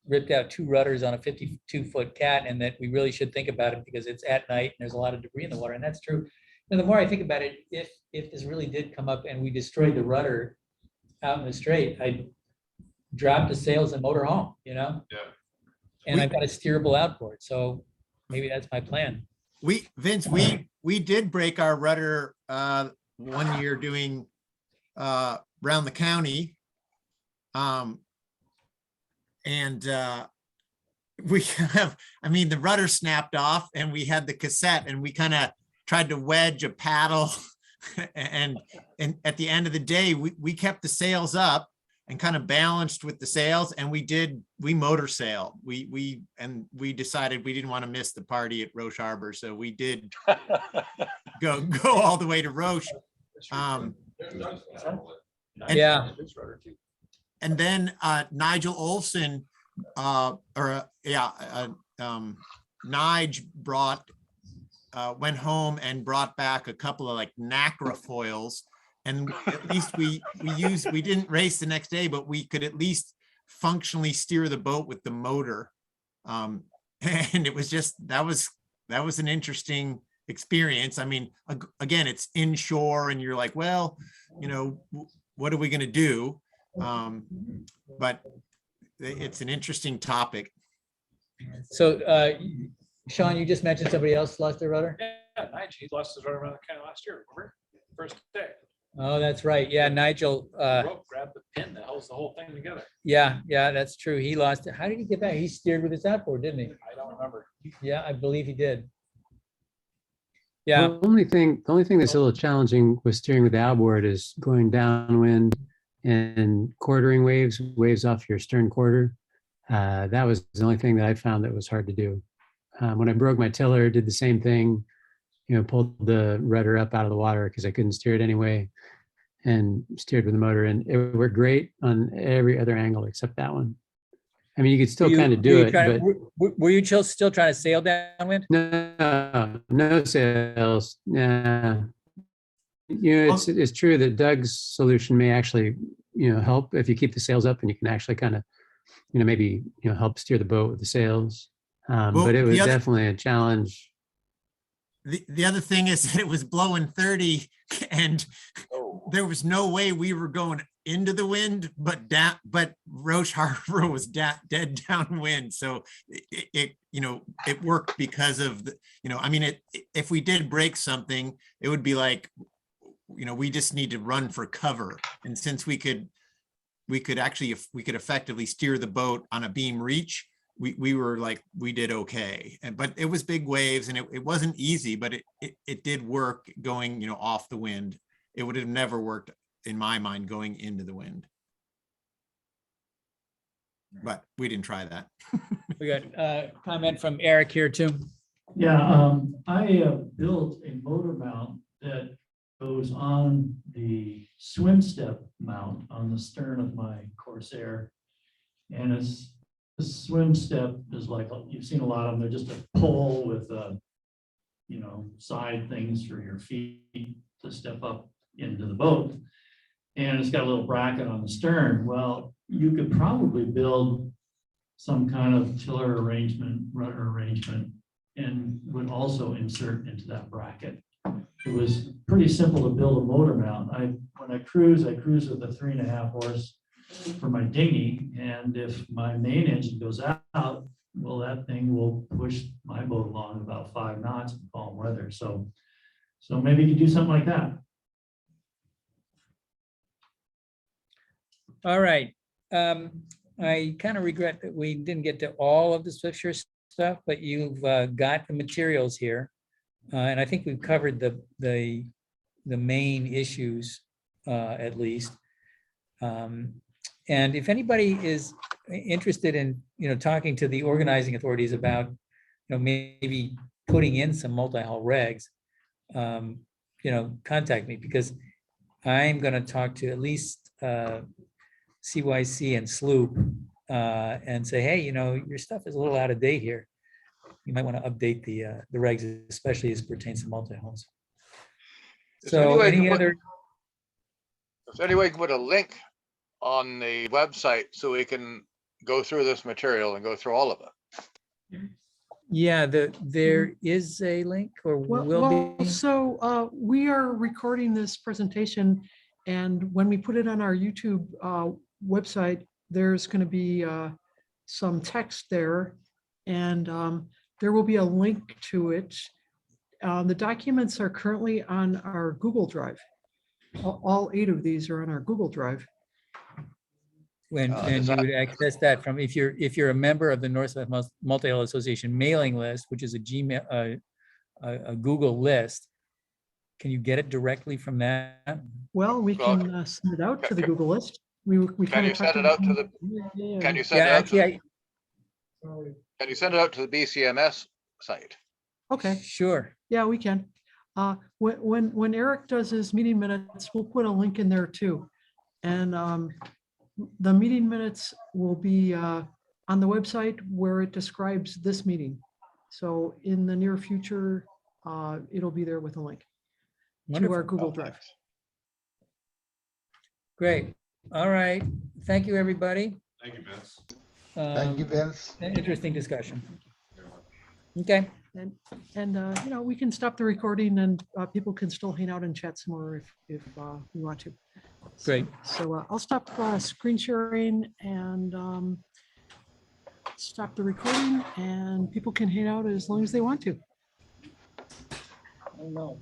ripped out 2 rudders on a 52-foot cat, and that we really should think about it because it's at night and there's a lot of debris in the water, and that's true. And the more I think about it, if this really did come up and we destroyed the rudder out in the Strait, I'd drop the sails and motor home, you know? Yeah. And I've got a steerable outboard, so maybe that's my plan. Vince, we did break our rudder one year doing around the county. We have, I mean, the rudder snapped off and we had the cassette and we kind of tried to wedge a paddle and at the end of the day, we kept the sails up and kind of balanced with the sails, and we motor sail. We decided we didn't want to miss the party at Roche Harbor, so we did go all the way to Roche. Yeah. And then Nigel Olson, Nige went home and brought back a couple of like NACRA foils. And at least we didn't race the next day, but we could at least functionally steer the boat with the motor. And it was just, that was an interesting experience. I mean, again, it's inshore and you're like, well, you know, what are we going to do? But it's an interesting topic. So, Shaun, you just mentioned somebody else lost their rudder? Yeah, Nigel, he lost his rudder around the county last year, remember? First day. Oh, that's right. Yeah, Nigel. Rope grabbed the pin that holds the whole thing together. Yeah, that's true. He lost it. How did he get back? He steered with his outboard, didn't he? I don't remember. Yeah, I believe he did. Yeah. The only thing that's a little challenging with steering with the outboard is going downwind and quartering waves off your stern quarter. That was the only thing that I found that was hard to do. When I broke my tiller, did the same thing, you know, pulled the rudder up out of the water because I couldn't steer it anyway and steered with the motor, and it worked great on every other angle except that one. I mean, you could still kind of do it, but were you still trying to sail downwind? no sails. Yeah. You know, it's true that Doug's solution may actually, you know, help if you keep the sails up and you can actually kind of, you know, maybe, you know, help steer the boat with the sails. But it was definitely a challenge. The other thing is that it was blowing 30 and there was no way we were going into the wind, but Roche Harbor was dead downwind. So it you know, it worked because of the, you know, I mean, if we did break something, it would be like you know, we just need to run for cover. And since we could actually, if we could effectively steer the boat on a beam reach, we were like, we did okay. But it was big waves and it wasn't easy, but it did work going, you know, off the wind. It would have never worked in my mind going into the wind. But we didn't try that. We got a comment from Eric here too. Yeah, I built a motor mount that goes on the swim step mount on the stern of my Corsair. And it's, the swim step is like, you've seen a lot of them, they're just a pole with you know, side things for your feet to step up into the boat. And it's got a little bracket on the stern. Well, you could probably build some kind of tiller arrangement, rudder arrangement, and would also insert into that bracket. It was pretty simple to build a motor mount. When I cruise with a 3.5 horse for my dinghy. And if my main engine goes out, well, that thing will push my boat along about 5 knots in calm weather. So maybe you could do something like that. All right. I kind of regret that we didn't get to all of the Swiftsure stuff, but you've got the materials here. And I think we've covered the main issues at least. And if anybody is interested in, you know, talking to the organizing authorities about, you know, maybe putting in some multi-hull regs, you know, contact me, because I'm going to talk to at least CYC and Sloop and say, hey, you know, your stuff is a little out of date here. You might want to update the regs, especially as pertains to multi-hulls. So any other? Is there any way you can put a link on the website so we can go through this material and go through all of it? Yeah, there is a link, or will be. So we are recording this presentation, and when we put it on our YouTube website, there's going to be some text there, and there will be a link to it. The documents are currently on our Google Drive. All 8 of these are on our Google Drive. And you would access that from, if you're a member of the Northwest Multihull Association mailing list, which is a Gmail, a Google list, can you get it directly from that? Well, we can send it out to the Google list. We Can you send it out to the? Can you send it out to? Can you send it out to the BCMS site? Okay. Sure. Yeah, we can. When Eric does his meeting minutes, we'll put a link in there too. And the meeting minutes will be on the website where it describes this meeting. So in the near future, it'll be there with a link to our Google Drive. Great. All right. Thank you, everybody. Thank you, Vince. Thank you, Vince. Interesting discussion. Okay. And you know, we can stop the recording and people can still hang out and chat some more if we want to. Great. So I'll stop screen sharing and stop the recording, and people can hang out as long as they want to. I don't know.